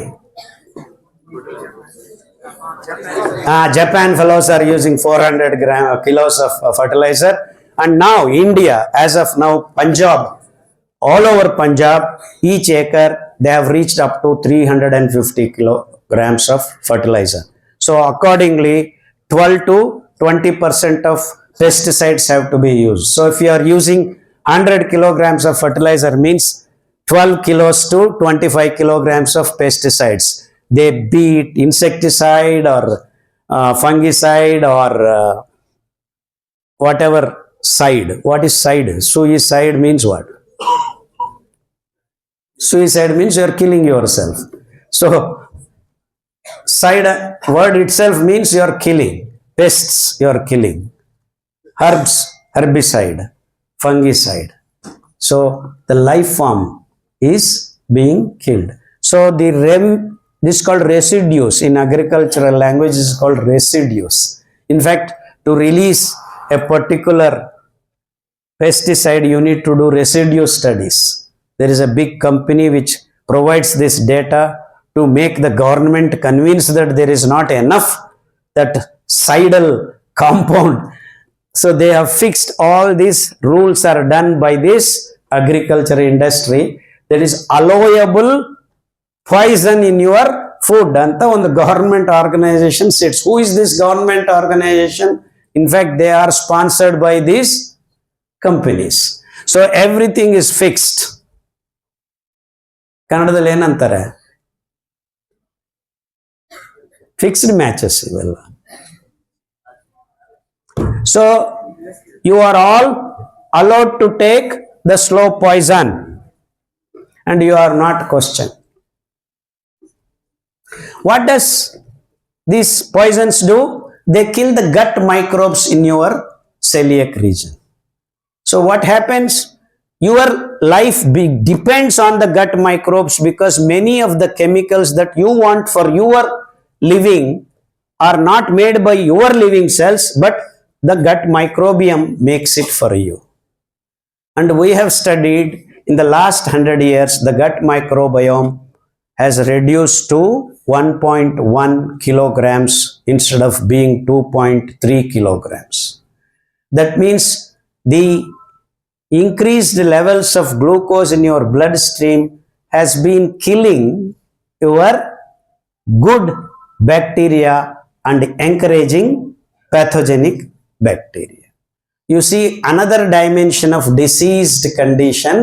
Japan fellows are using 400 kilos of fertilizer, and now India, as of now, Punjab, all over Punjab, each acre they have reached up to 350 kilograms of fertilizer. So accordingly, 12 to 20% of pesticides have to be used. So if you are using 100 kilograms of fertilizer, means 12 kilos to 25 kilograms of pesticides. They be it insecticide or fungicide or whatever side. What is side? Suicide means what? Suicide means you are killing yourself. So side word itself means you are killing. pests you are killing, herbs, herbicide, fungicide. So the life form is being killed. So this is called residues. In agricultural language is called residues. In fact, to release a particular pesticide, you need to do residue studies. There is a big company which provides this data to make the government convinced that there is not enough that sidal compound. So they have fixed all these rules are done by this agriculture industry. That is allowable poison in your food. And the government organization sits. Who is this government organization? In fact, they are sponsored by these companies. So everything is fixed. ಕನ್ನಡದಲ್ಲಿ ಏನಂತಾರೆ fixed matches ಇವೆಲ್ಲ. So you are all allowed to take the slow poison and you are not questioned. What does these poisons do? They kill the gut microbes in your celiac region. So what happens? Your life depends on the gut microbes, because many of the chemicals that you want for your living are not made by your living cells, but the gut microbiome makes it for you. And we have studied in the last 100 years, the gut microbiome has reduced to 1.1 kilograms instead of being 2.3 kilograms. That means the increased levels of glucose in your bloodstream has been killing your good bacteria and encouraging pathogenic bacteria. You see, another dimension of diseased condition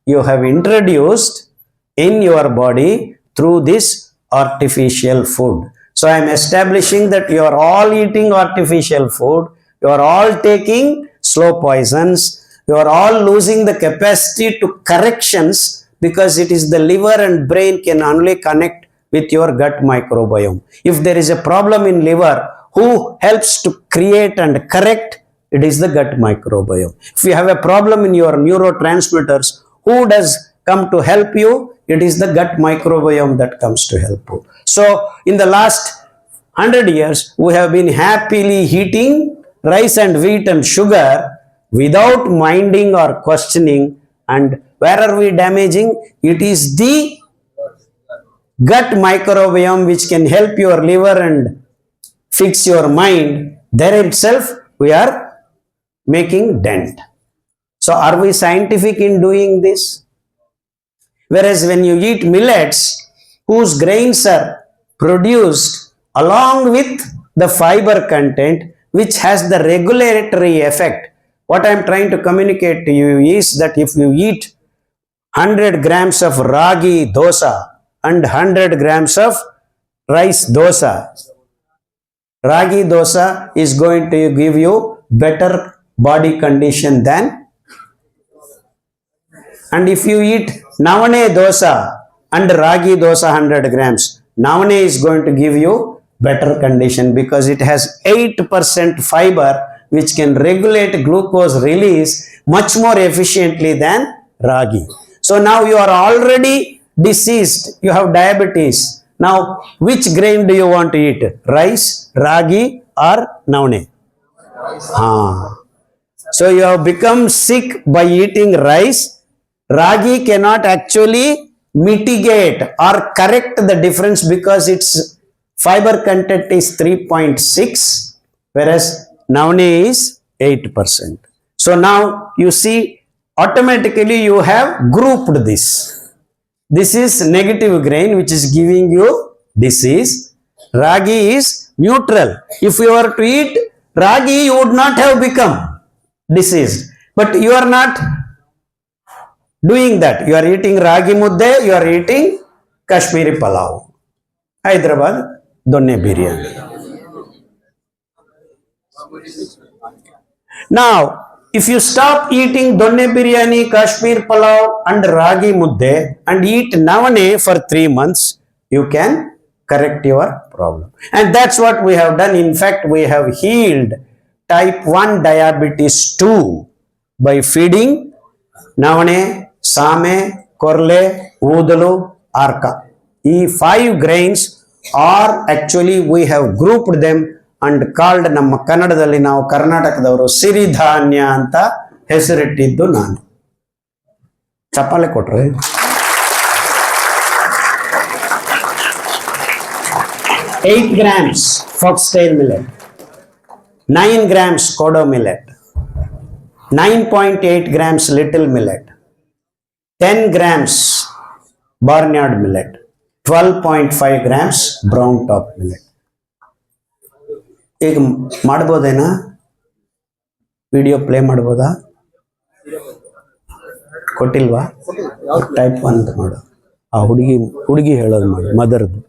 you have introduced in your body through this artificial food. So I am establishing that you are all eating artificial food, you are all taking slow poisons, you are all losing the capacity to corrections, because it is the liver and brain can only connect with your gut microbiome. If there is a problem in liver, who helps to create and correct? It is the gut microbiome. If you have a problem in your neurotransmitters, who does come to help you? It is the gut microbiome that comes to help you. So in the last 100 years, we have been happily eating rice and wheat and sugar without minding or questioning. And where are we damaging? It is the gut microbiome which can help your liver and fix your mind. There itself we are making dent. So are we scientific in doing this? Whereas when you eat millets, whose grains are produced along with the fiber content, which has the regulatory effect. What I am trying to communicate to you is that if you eat 100 grams of ragi dosa and 100 grams of rice dosa, ragi dosa is going to give you better body condition than, and if you eat navane dosa and ragi dosa 100 grams, navane is going to give you better condition, because it has 8% fiber which can regulate glucose release much more efficiently than ragi. So now you are already diseased, you have diabetes. Now which grain do you want to eat? Rice, ragi or navane? So you have become sick by eating rice. Ragi cannot actually mitigate or correct the difference, because its fiber content is 3.6, whereas navane is 8%. So now you see, automatically you have grouped this. This is negative grain which is giving you disease. Ragi is neutral. If you were to eat ragi, you would not have become diseased. But you are not doing that. You are eating ragi mudde, you are eating Kashmiri palav, Hyderabad donne biryani. Now, if you stop eating donne biryani, Kashmir palav and ragi mudde and eat navane for 3 months, you can correct your problem. problem. And that's what we have done. In fact, we have healed type 1 diabetes too by feeding navane, same, korle, oodalu, arka. These 5 grains are actually we have grouped them and called ನಮ್ಮ ಕನ್ನಡದಲ್ಲಿ ನಾವು ಕರ್ನಾಟಕದವರು ಸಿರಿಧಾನ್ಯ ಅಂತ ಹೆಸರಿಟ್ಟಿದ್ದು ನಾನು. ಚಪ್ಪಾಳೆ ಕೊಟ್ರೆ 8 grams foxtail millet, 9 grams kodo millet, 9.8 grams little millet, 10 grams barnyard millet, 12.5 grams brown top millet. ಈಗ ಮಾಡ್ಬೋದೇನಾ? ವಿಡಿಯೋ ಪ್ಲೇ ಮಾಡ್ಬೋದಾ? ಕೊಟ್ಟಿಲ್ವಾ? ಟೈಪ್ 1 ಮಾಡು. ಆ ಹುಡುಗಿ ಹೇಳೋದು ಮಾಡು, ಮದರ್ದು.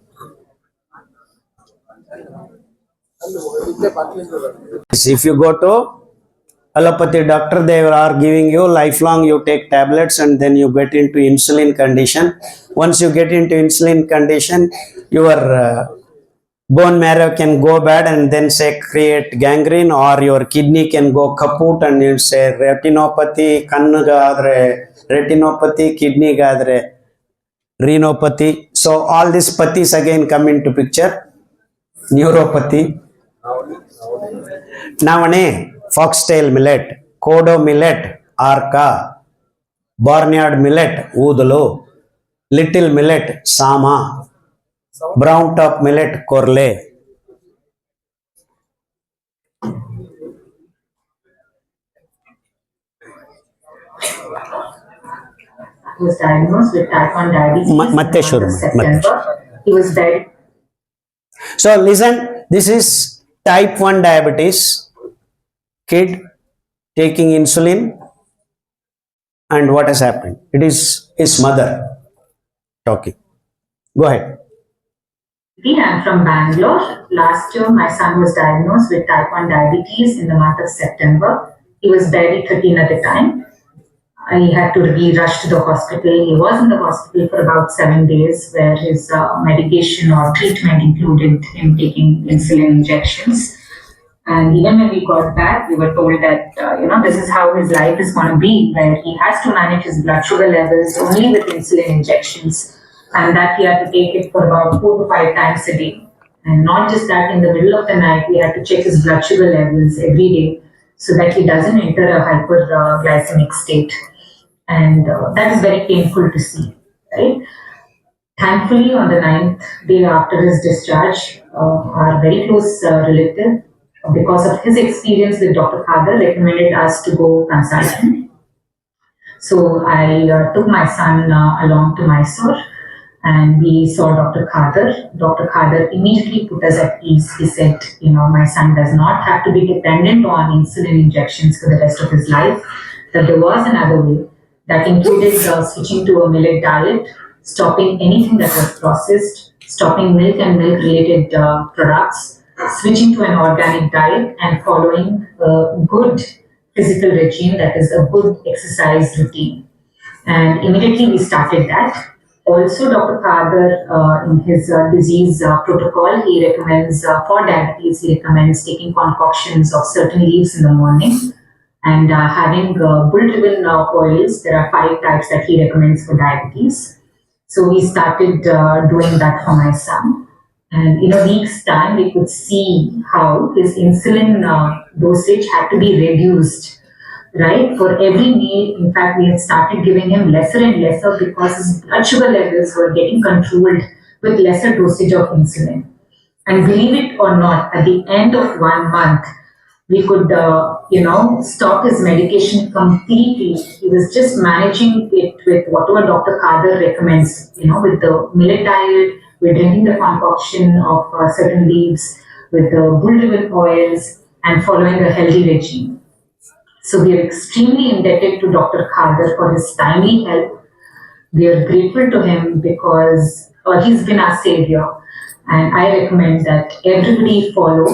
If you go to allopathy doctor, they are giving you lifelong, you take tablets and then you get into insulin condition. Once you get into insulin condition, your bone marrow can go bad and then say create gangrene, or your kidney can go kaput and you say retinopathy, kannagaadre retinopathy, kidney gaadre renopathy. So all these pathis again come into picture. Neuropathy. Navane, foxtail millet, kodo millet, arka, barnyard millet, oodalu, little millet, sama, brown top millet, korle. He was diagnosed with type 1 diabetes in September. He was dead. So listen, this is type 1 diabetes, kid taking insulin, and what has happened? It is his mother talking. Go ahead. I'm from Bangalore. Last year, my son was diagnosed with type 1 diabetes in the month of September. He was barely 13 at the time. I had to be rushed to the hospital. He was in the hospital for about 7 days, where his medication or treatment included him taking insulin injections. And even when we got back, we were told that, this is how his life is going to be, where he has to manage his blood sugar levels only with insulin injections, and that he had to take it for about 4 to 5 times a day. And not just that, in the middle of the night, we had to check his blood sugar levels every day so that he doesn't enter a hyperglycemic state. And that is very painful to see, right? Thankfully, on the 9th day after his discharge, our very close relative, because of his experience with Dr. Khader, recommended us to go consult him. So I took my son along to Mysore, and we saw Dr. Khader. Dr. Khader immediately put us at ease. He said, my son does not have to be dependent on insulin injections for the rest of his life, that there was another way. That included switching to a millet diet, stopping anything that was processed, stopping milk and milk-related products, switching to an organic diet, and following a good physical regime, that is a good exercise routine. And immediately we started that. Also, Dr. Khader, in his disease protocol, he recommends, for diabetes, he recommends taking concoctions of certain leaves in the morning, and having bull-driven oils. There are 5 types that he recommends for diabetes. So we started doing that for my son. And in a week's time, we could see how his insulin dosage had to be reduced, right? For every meal, in fact, we had started giving him lesser and lesser because his blood sugar levels were getting controlled with lesser dosage of insulin. And believe it or not, at the end of 1 month, we could, stop his medication completely. He was just managing it with whatever Dr. Khader recommends, with the millet diet, with drinking the concoction of certain leaves, with the bull-driven oils, and following a healthy regime. So we are extremely indebted to Dr. Khader for his timely help. We are grateful to him because he's been our savior. And I recommend that everybody follow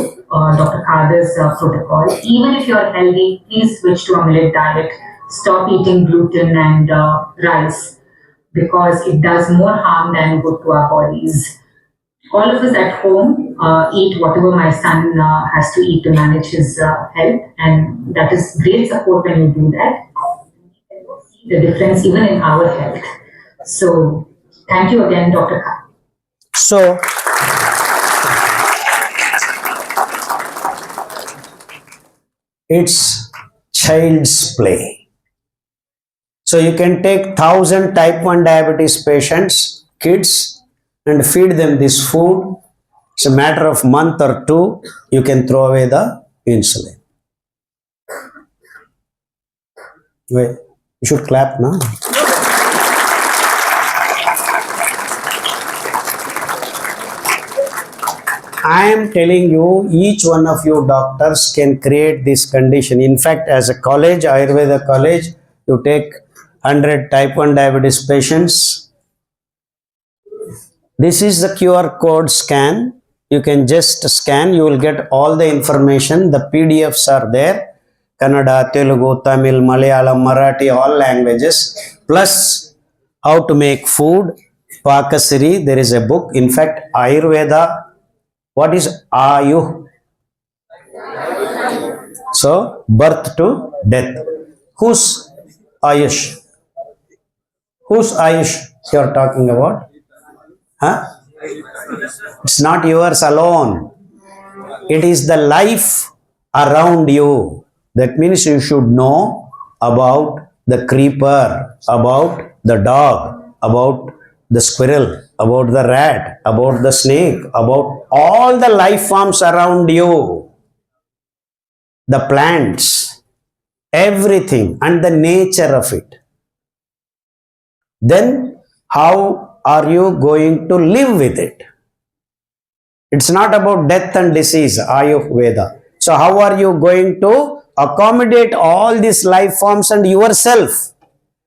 Dr. Khader's protocol. Even if you're healthy, please switch to a millet diet. Stop eating gluten and rice, because it does more harm than good to our bodies. All of us at home eat whatever my son has to eat to manage his health, and that is great support when you do that. See the difference even in our health. So, thank you again, Dr. Khan. So, it's child's play. So you can take 1,000 type 1 diabetes patients, kids, and feed them this food. It's a matter of month or two, you can throw away the insulin. Wait, you should clap now. I am telling you, each one of you doctors can create this condition. In fact, as a college, Ayurveda college, you take 100 type 1 diabetes patients. This is the QR code scan. You can just scan, you will get all the information. The PDFs are there. Kannada, Telugu, Tamil, Malayalam, Marathi, all languages. Plus, how to make food. Pakasiri, there is a book. In fact, Ayurveda. What is Ayu? So, birth to death. Whose Ayush? Whose Ayush you are talking about? Huh? It's not yours alone. It is the life around you. That means you should know about the creeper, about the dog, about the squirrel, about the rat, about the snake, about all the life forms around you, the plants, everything, and the nature of it. Then, how are you going to live with it? It's not about death and disease, Ayurveda. So, how are you going to accommodate all these life forms and yourself?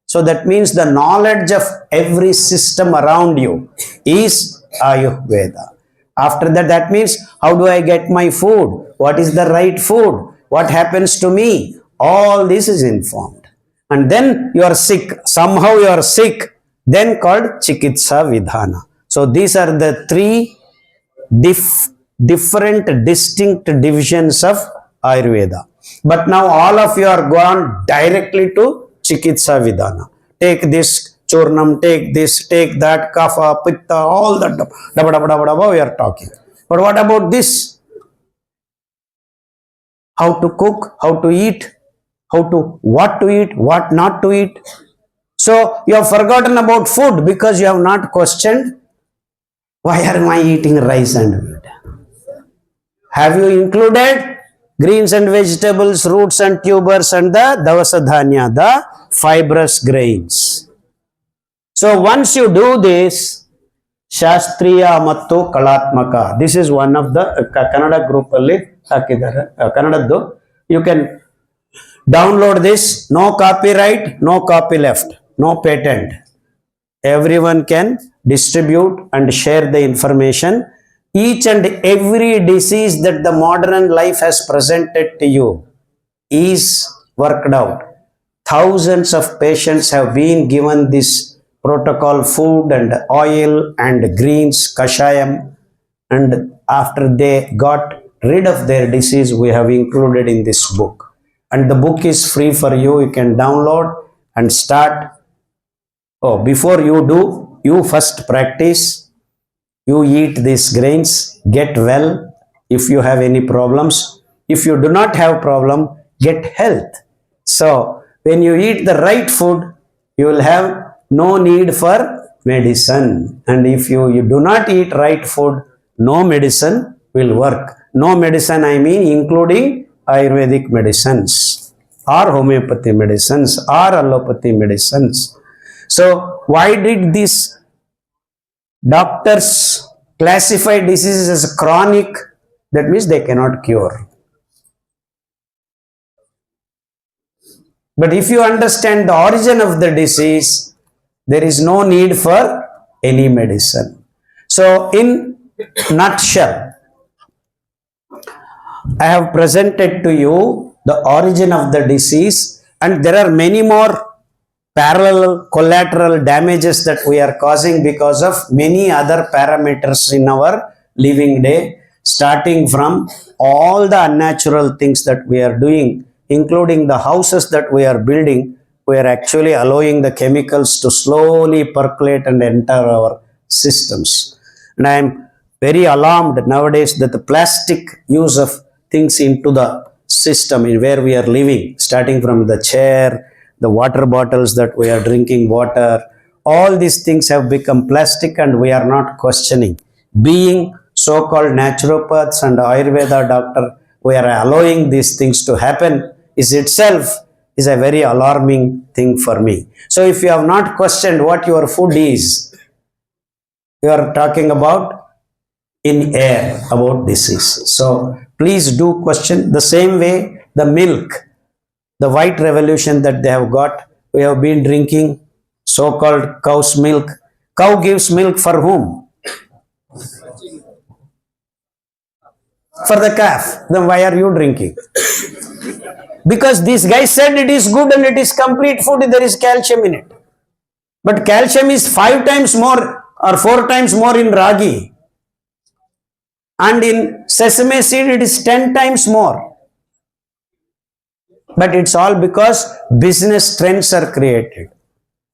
So, that means the knowledge of every system around you is Ayurveda. After that, that means how do I get my food? What is the right food? What happens to me? All this is informed. And then you are sick. Somehow you are sick. Then called Chikitsa Vidhana. So, these are the three different distinct divisions of Ayurveda. But now all of you are gone directly to Chikitsa Vidhana. Take this churnam, take this, take that, kapha, pitta, all that we are talking. But what about this? How to cook, how to eat, what to eat, what not to eat. So you have forgotten about food because you have not questioned, why am I eating rice and meat? Have you included greens and vegetables, roots and tubers, and the Davasa Dhanya, the fibrous grains? So once you do this, Shastriya Mattu Kalatmaka. This is one of the Kannada group alli hakidare. Kannadaddu. You can download this. No copyright, no copy left, no patent. Everyone can distribute and share the information. Each and every disease that the modern life has presented to you is worked out. Thousands of patients have been given this protocol food and oil and greens, kashayam, and after they got rid of their disease, we have included in this book. And the book is free for you. You can download and start. Oh, before you do, you first practice. You eat these grains, get well if you have any problems. If you do not have problem, get health. So, when you eat the right food, you will have no need for medicine. And if you do not eat right food, no medicine will work. No medicine, I mean including Ayurvedic medicines or homeopathy medicines or allopathy medicines. So, why did these doctors classify diseases as chronic? That means they cannot cure. But if you understand the origin of the disease, there is no need for any medicine. So, in nutshell, I have presented to you the origin of the disease, and there are many more parallel collateral damages that we are causing because of many other parameters in our living day, starting from all the unnatural things that we are doing, including the houses that we are building. We are actually allowing the chemicals to slowly percolate and enter our systems. And I am very alarmed nowadays that the plastic use of things into the system in where we are living, starting from the chair, the water bottles that we are drinking water, all these things have become plastic and we are not questioning. Being so-called naturopaths and Ayurveda doctor, we are allowing these things to happen is itself is a very alarming thing for me. So if you have not questioned what your food is, you are talking about in air about disease. So please do question. The same way the milk, the white revolution that they have got, we have been drinking so-called cow's milk. Cow gives milk for whom? For the calf. Then why are you drinking? Because these guys said it is good and it is complete food, there is calcium in it. But calcium is 5 times more or 4 times more in ragi. And in sesame seed it is 10 times more. But it's all because business trends are created.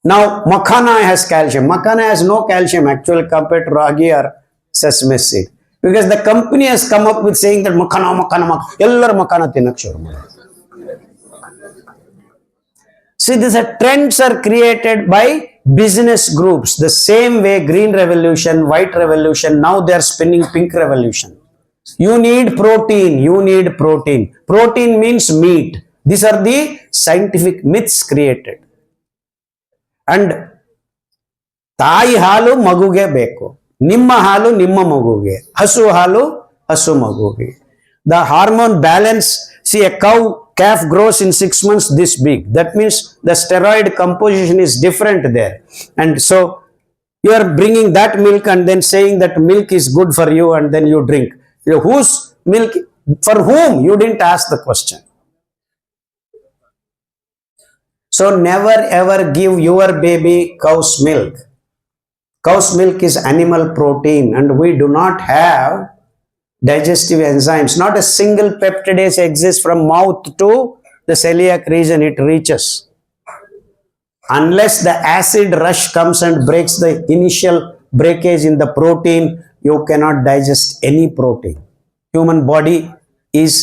Now makhana has calcium. Makhana has no calcium actually compared to ragi or sesame seed. Because the company has come up with saying that makhana. Ellaru makhana tinnak shuru madare. See, these are trends are created by business groups. The same way green revolution, white revolution, now they are spinning pink revolution. You need protein, you need protein. Protein means meat. These are the scientific myths created. And ತಾಯಿ ಹಾಲು ಮಗುಗೆ ಬೇಕು, ನಿಮ್ಮ ಹಾಲು ನಿಮ್ಮ ಮಗುಗೆ, ಹಸು ಹಾಲು ಹಸು ಮಗುಗೆ. The hormone balance, see a calf grows in 6 months this big. That means the steroid composition is different there. And so you are bringing that milk and then saying that milk is good for you and then you drink. Whose milk? For whom? You didn't ask the question. So never ever give your baby cow's milk. Cow's milk is animal protein and we do not have digestive enzymes. Not a single peptidase exists from mouth to the celiac region it reaches. Unless the acid rush comes and breaks the initial breakage in the protein, you cannot digest any protein. Human body is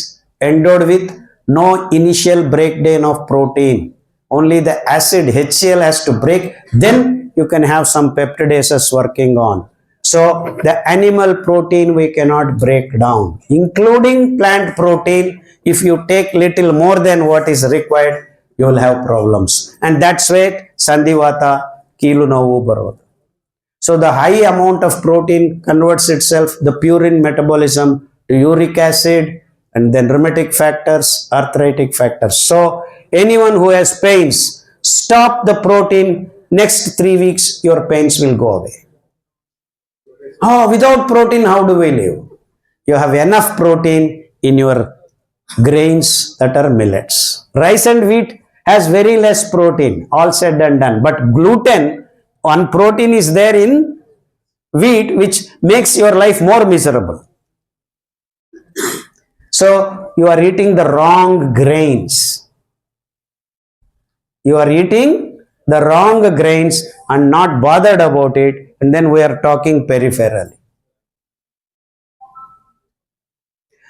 endowed with no initial breakdown of protein. Only the acid HCl has to break, then you can have some peptidases working on. So the animal protein we cannot break down, including plant protein. If you take little more than what is required, you will have problems. And that's where Sandhivata, Keelu Novu Barod. So the high amount of protein converts itself, the purine metabolism to uric acid and then rheumatic factors, arthritic factors. So anyone who has pains, stop the protein. Next 3 weeks, your pains will go away. Oh, without protein, how do we live? You have enough protein in your grains that are millets. Rice and wheat has very less protein, all said and done. But gluten, one protein is there in wheat, which makes your life more miserable. So you are eating the wrong grains. You are eating the wrong grains and not bothered about it, and then we are talking peripherally.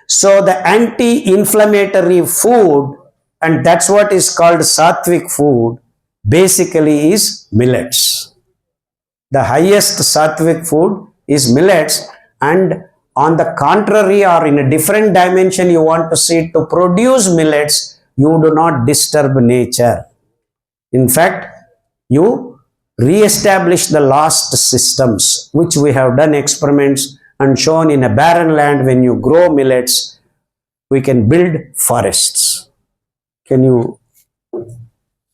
So the anti-inflammatory food, and that's what is called sattvic food, basically is millets. The highest sattvic food is millets, and on the contrary or in a different dimension you want to see, to produce millets, you do not disturb nature. In fact, you re-establish the lost systems, which we have done experiments and shown in a barren land. When you grow millets, we can build forests. Can you,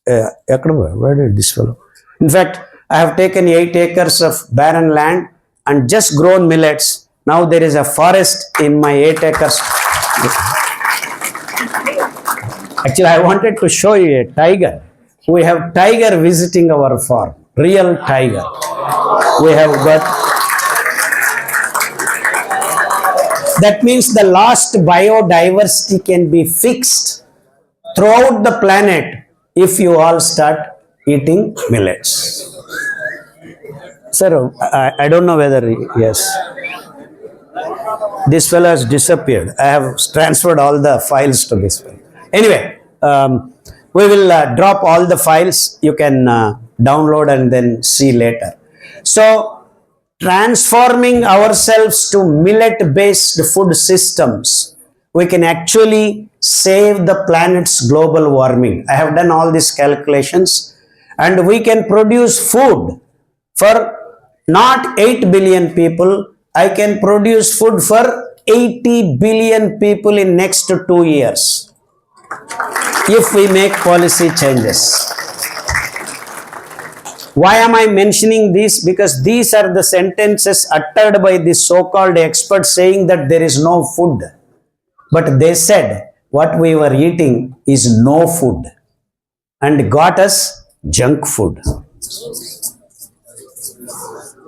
where did this fellow? In fact, I have taken 8 acres of barren land and just grown millets. Now there is a forest in my 8 acres. Actually, I wanted to show you a tiger. We have tiger visiting our farm, real tiger. We have got, that means the lost biodiversity can be fixed throughout the planet if you all start eating millets. Sir, I don't know whether, yes. This fellow has disappeared. I have transferred all the files to this fellow. Anyway, we will drop all the files. You can download and then see later. So, transforming ourselves to millet-based food systems, we can actually save the planet's global warming. I have done all these calculations, and we can produce food for not 8 billion people. I can produce food for 80 billion people in next 2 years if we make policy changes. Why am I mentioning this? Because these are the sentences uttered by the so-called experts saying that there is no food. But they said what we were eating is no food and got us junk food.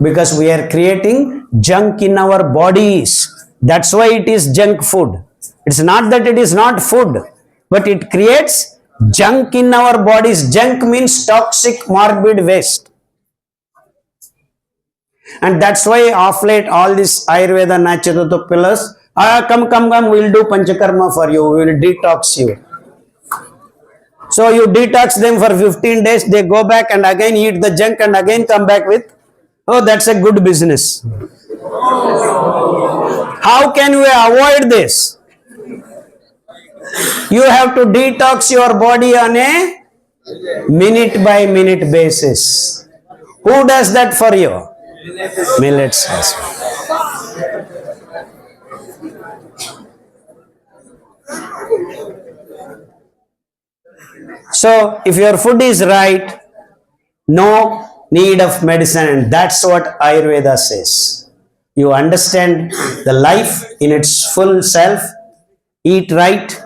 Because we are creating junk in our bodies. That's why it is junk food. It's not that it is not food, but it creates junk in our bodies. Junk means toxic, morbid waste. And that's why of late all this Ayurveda natural pillars, come, we'll do Panchakarma for you, we will detox you. So you detox them for 15 days, they go back and again eat the junk and again come back with, oh, that's a good business. How can we avoid this? You have to detox your body on a minute by minute basis. Who does that for you? Millets does. So, if your food is right, no need of medicine, and that's what Ayurveda says. You understand the life in its full self, eat right.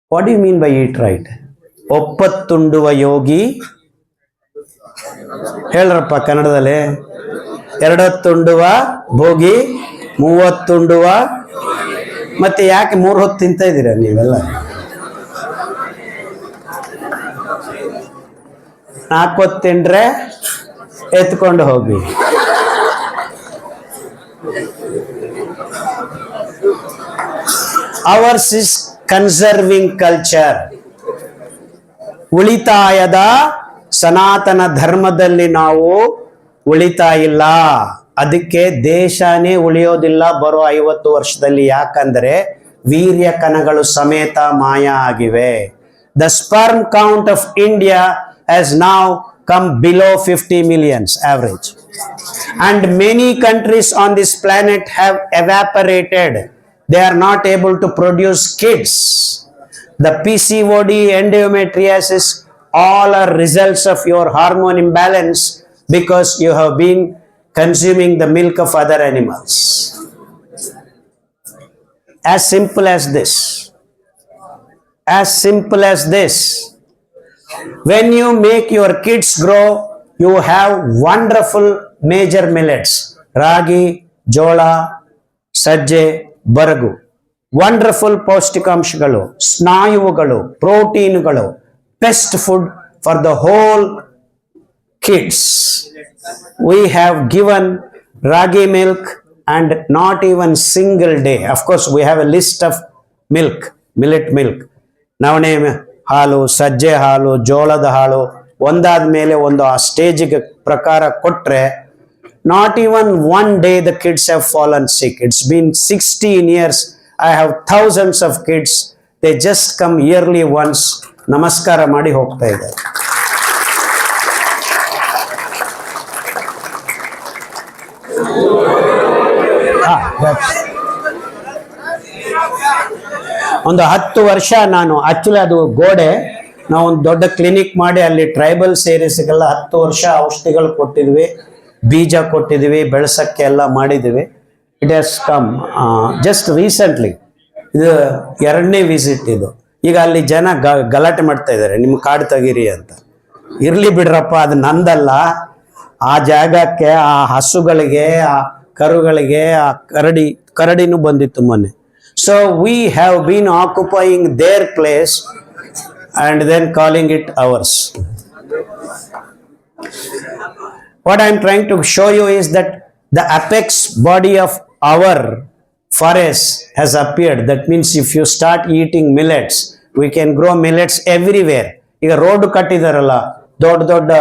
What do you mean by eat right? ಒಪ್ಪತ್ತುಂಡುವ Yogi ಹೇಳ್ರಪ್ಪ ಕನ್ನಡದಲ್ಲಿ. ಎರಡೊತ್ತುಂಡುವ ಭೋಗಿ, ಮೂವತ್ತುಂಡುವ, ಮತ್ತೆ ಯಾಕೆ 3 ಹೊತ್ತು ತಿಂತ ಇದ್ದೀರಾ ನೀವೆಲ್ಲ? 4 ಹೊತ್ತು ತಿಂಡ್ರೆ ಎತ್ಕೊಂಡು ಹೋಗಿ. Ours is conserving culture. ಉಳಿತಾಯದ ಸನಾತನ ಧರ್ಮದಲ್ಲಿ ನಾವು ಉಳಿತಾ ಇಲ್ಲ. ಅದಕ್ಕೆ ದೇಶನೇ ಉಳಿಯೋದಿಲ್ಲ ಬರೋ 50 ವರ್ಷದಲ್ಲಿ. ಯಾಕಂದ್ರೆ ವೀರ್ಯ ಕಣಗಳು ಸಮೇತ ಮಾಯ ಆಗಿವೆ. The sperm count of India has now come below 50 millions average. And many countries on this planet have evaporated. They are not able to produce kids. The PCOD, endometriosis, all are results of your hormone imbalance because you have been consuming the milk of other animals. As simple as this. As simple as this. When you make your kids grow, you have wonderful major millets. Ragi, jola, sajje, baragu. Wonderful ಪೌಷ್ಟಿಕಾಂಶಗಳು, ಸ್ನಾಯುಗಳು, ಪ್ರೋಟೀನ್ಗಳು, best food for the whole kids. We have given ragi milk and not even single day. Of course, we have a list of milk, millet milk. ನವಣೆ ಹಾಲು, ಸಜ್ಜೆ ಹಾಲು, ಜೋಳದ ಹಾಲು ಒಂದಾದ ಮೇಲೆ ಒಂದು ಆ ಸ್ಟೇಜಿಗೆ ಪ್ರಕಾರ ಕೊಟ್ಟರೆ not even one day the kids have fallen sick. It's been 16 years. I have thousands of kids. They just come yearly once. ನಮಸ್ಕಾರ ಮಾಡಿ ಹೋಗ್ತಾ ಇದ್ದಾರೆ. ಒಂದು 10 ವರ್ಷ ನಾನು ಆಕ್ಚುಲಿ ಅದು ಗೋಡೆ ನಾವು ಒಂದು ದೊಡ್ಡ ಕ್ಲಿನಿಕ್ ಮಾಡಿ ಅಲ್ಲಿ ಟ್ರೈಬಲ್ ಸೇರಿಸಿಗೆಲ್ಲ 10 ವರ್ಷ ಔಷಧಿಗಳು ಕೊಟ್ಟಿದ್ವಿ, ಬೀಜ ಕೊಟ್ಟಿದ್ವಿ, ಬೆಳೆಸಕ್ಕೆ ಎಲ್ಲ ಮಾಡಿದ್ವಿ. It has come just recently. ಇದು 2ನೇ ವಿಸಿಟ್. ಇದು ಈಗ ಅಲ್ಲಿ ಜನ ಗಲಾಟೆ ಮಾಡ್ತಾ ಇದ್ದಾರೆ, ನಿಮ್ಮ ಕಾಡು ತೆಗೀರಿ ಅಂತ. ಇರ್ಲಿ ಬಿಡ್ರಪ್ಪ, ಅದು ನಂದಲ್ಲ. ಆ ಜಾಗಕ್ಕೆ, ಆ ಹಸುಗಳಿಗೆ, ಆ ಕರುಗಳಿಗೆ, ಆ ಕರಡಿನೂ ಬಂದಿತ್ತು ಮೊನ್ನೆ. So we have been occupying their place and then calling it ours. What I am trying to show you is that the apex body of our forest has appeared. That means if you start eating millets, we can grow millets everywhere. ಈಗ road ಕಟ್ಟಿದಾರಲ್ಲ, ದೊಡ್ಡ ದೊಡ್ಡ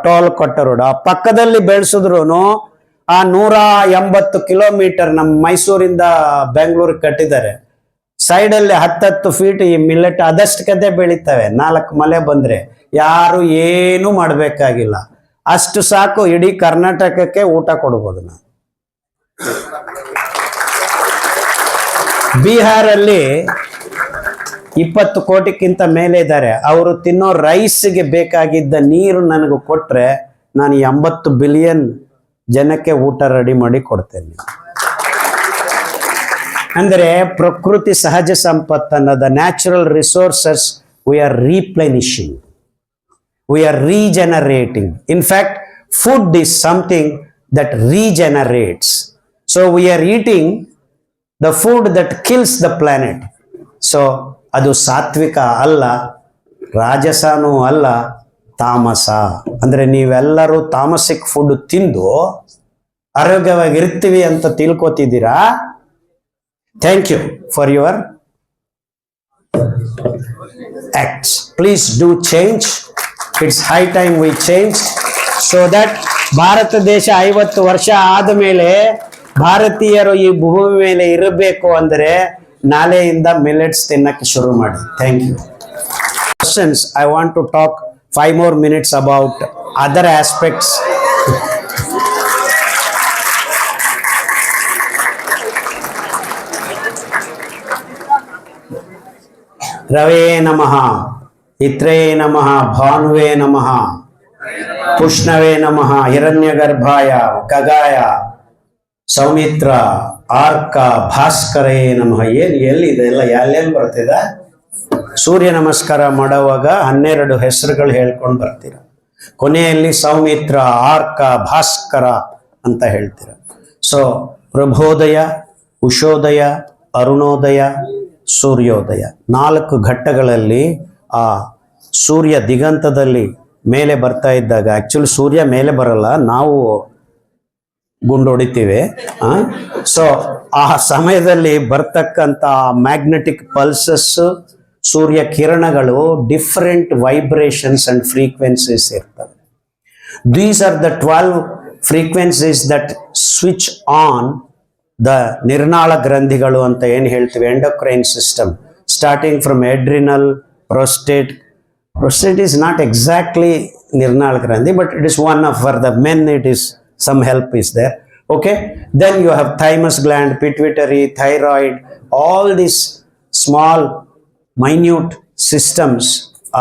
toll ಕೊಟ್ಟ road, ಆ ಪಕ್ಕದಲ್ಲಿ ಬೆಳೆಸಿದ್ರು ಆ 180 kilometre ನಮ್ಮ ಮೈಸೂರಿಂದ ಬೆಂಗಳೂರಿಗೆ ಕಟ್ಟಿದ್ದಾರೆ. ಸೈಡಲ್ಲಿ 10 ಫೀಟ್ ಈ ಮಿಲ್ಲೆಟ್ ಅದಷ್ಟಕ್ಕದೇ ಬೆಳೀತವೆ. 4 ಮಳೆ ಬಂದ್ರೆ ಯಾರು ಏನು ಮಾಡಬೇಕಾಗಿಲ್ಲ. ಅಷ್ಟು ಸಾಕು, ಇಡೀ ಕರ್ನಾಟಕಕ್ಕೆ ಊಟ ಕೊಡ್ಬೋದು ನಾವು. ಬಿಹಾರಲ್ಲಿ 20 ಕೋಟಿಗಿಂತ ಮೇಲೆ ಇದ್ದಾರೆ. ಅವರು ತಿನ್ನೋ ರೈಸ್ಗೆ ಬೇಕಾಗಿದ್ದ ನೀರು ನನಗೆ ಕೊಟ್ರೆ ನಾನು 80 ಬಿಲಿಯನ್ ಜನಕ್ಕೆ ಊಟ ರೆಡಿ ಮಾಡಿ ಕೊಡ್ತೇನೆ. ಅಂದರೆ ಪ್ರಕೃತಿ ಸಹಜ ಸಂಪತ್ತನ್ನ, the natural resources we are replenishing, we are regenerating. In fact food is something that regenerates. So we are eating the food that kills the planet. So ಅದು ಸಾತ್ವಿಕ ಅಲ್ಲ, ರಾಜಸನೂ ಅಲ್ಲ, ತಾಮಸ. ಅಂದರೆ ನೀವೆಲ್ಲರೂ ತಾಮಸಿಕ್ ಫುಡ್ ತಿಂದು ಆರೋಗ್ಯವಾಗಿರ್ತೀವಿ ಅಂತ ತಿಳ್ಕೊತಿದ್ದೀರಾ. Thank you for your acts. Please do change. It's high time we change so that Bharat ದೇಶ 50 ವರ್ಷ ಆದಮೇಲೆ ಭಾರತೀಯರು ಈ ಭೂಮಿ ಮೇಲೆ ಇರಬೇಕು ಅಂದರೆ ನಾಳೆಯಿಂದ ಮಿಲೆಟ್ಸ್ ತಿನ್ನಕ್ಕೆ ಶುರು ಮಾಡಿ. Thank you. Questions? I want to talk 5 more minutes about other aspects. ರವೇ ನಮಃ, ಇತ್ರೇ ನಮಃ, ಭಾನುವೇ ನಮಃ, ಪುಷ್ಣವೇ ನಮಃ, ಹಿರಣ್ಯಗರ್ಭಾಯ, ಖಗಾಯ, ಸೌಮಿತ್ರ, ಆರ್ಕ, ಭಾಸ್ಕರೇ ನಮಃ. ಏನು ಎಲ್ಲಿದೆ ಎಲ್ಲ ಎಲ್ಲೆಲ್ಲಿ ಬರ್ತಿದೆ? ಸೂರ್ಯ ನಮಸ್ಕಾರ ಮಾಡುವಾಗ 12 ಹೆಸರುಗಳು ಹೇಳ್ಕೊಂಡು ಬರ್ತೀರ. ಕೊನೆಯಲ್ಲಿ ಸೌಮಿತ್ರ, ಆರ್ಕ, ಭಾಸ್ಕರ ಅಂತ ಹೇಳ್ತೀರ. ಸೊ ಪ್ರಭೋದಯ, ಉಷೋದಯ, ಅರುಣೋದಯ, ಸೂರ್ಯೋದಯ 4 ಘಟ್ಟಗಳಲ್ಲಿ ಆ ಸೂರ್ಯ ದಿಗಂತದಲ್ಲಿ ಮೇಲೆ ಬರ್ತಾ ಇದ್ದಾಗ, ಆ್ಯಕ್ಚುಲಿ ಸೂರ್ಯ ಮೇಲೆ ಬರಲ್ಲ, ನಾವು ಗುಂಡೊಡಿತೀವಿ. ಸೊ ಆ ಸಮಯದಲ್ಲಿ ಬರ್ತಕ್ಕಂಥ ಮ್ಯಾಗ್ನೆಟಿಕ್ ಪಲ್ಸಸ್, ಸೂರ್ಯ ಕಿರಣಗಳು, ಡಿಫರೆಂಟ್ ವೈಬ್ರೇಷನ್ಸ್ ಅಂಡ್ ಫ್ರೀಕ್ವೆನ್ಸೀಸ್ ಇರ್ತವೆ. These are the 12 frequencies that switch on the ನಿರ್ನಾಳ ಗ್ರಂಥಿಗಳು ಅಂತ ಏನು ಹೇಳ್ತೀವಿ, endocrine system, starting from adrenal, prostate. Prostate is not exactly ನಿರ್ನಾಳ ಗ್ರಂಥಿ, but it is one of, for the men it is some help is there. Okay, then you have thymus gland, pituitary, thyroid. All these small minute systems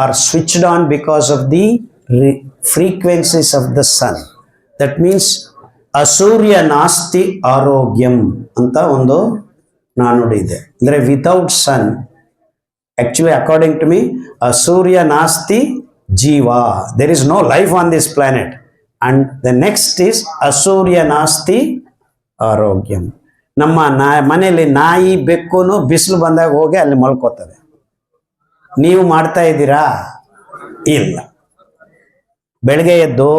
are switched on because of the frequencies of the sun. That means ಅಸೂರ್ಯ ನಾಸ್ತಿ ಆರೋಗ್ಯಂ ಅಂತ ಒಂದು ನಾನುಡಿ ಇದೆ. ಅಂದರೆ without sun, actually according to me, ಅಸೂರ್ಯ ನಾಸ್ತಿ ಜೀವ, there is no life on this planet. And the next is ಅಸೂರ್ಯ ನಾಸ್ತಿ ಆರೋಗ್ಯಂ. ನಮ್ಮ ಮನೆಯಲ್ಲಿ ನಾಯಿ ಬೆಕ್ಕೂನು ಬಿಸಿಲು ಬಂದಾಗ ಹೋಗಿ ಅಲ್ಲಿ ಮಲ್ಕೋತವೆ. ನೀವು ಮಾಡ್ತಾ ಇದ್ದೀರಾ? ಇಲ್ಲ. ಬೆಳಗ್ಗೆ ಎದ್ದು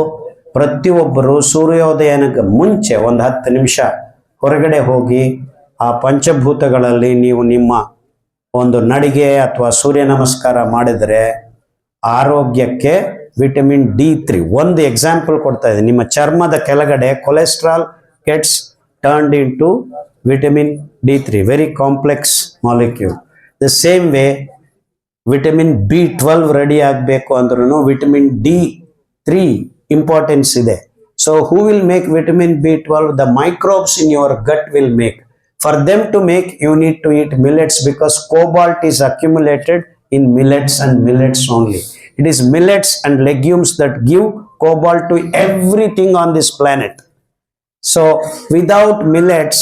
ಪ್ರತಿಯೊಬ್ಬರು ಸೂರ್ಯೋದಯನಕ್ಕೆ ಮುಂಚೆ ಒಂದು 10 ನಿಮಿಷ ಹೊರಗಡೆ ಹೋಗಿ ಆ ಪಂಚಭೂತಗಳಲ್ಲಿ ನೀವು ನಿಮ್ಮ ಒಂದು ನಡಿಗೆ ಅಥವಾ ಸೂರ್ಯ ನಮಸ್ಕಾರ ಮಾಡಿದರೆ ಆರೋಗ್ಯಕ್ಕೆ ವಿಟಮಿನ್ D3. ಒಂದು ಎಕ್ಸಾಂಪಲ್ ಕೊಡ್ತಾ ಇದೆ. ನಿಮ್ಮ ಚರ್ಮದ ಕೆಳಗಡೆ cholesterol gets turned in to vitamin D3, very complex molecule. The same way vitamin B12 ready ಆಗಬೇಕು ಅಂದ್ರೂ ವಿಟಮಿನ್ D3 ಇಂಪಾರ್ಟೆನ್ಸ್ ಇದೆ. So who will make vitamin B12? The microbes in your gut will make. For them to make, you need to eat millets because cobalt is accumulated in millets and millets only. It is millets and legumes that give cobalt to everything on this planet. So without millets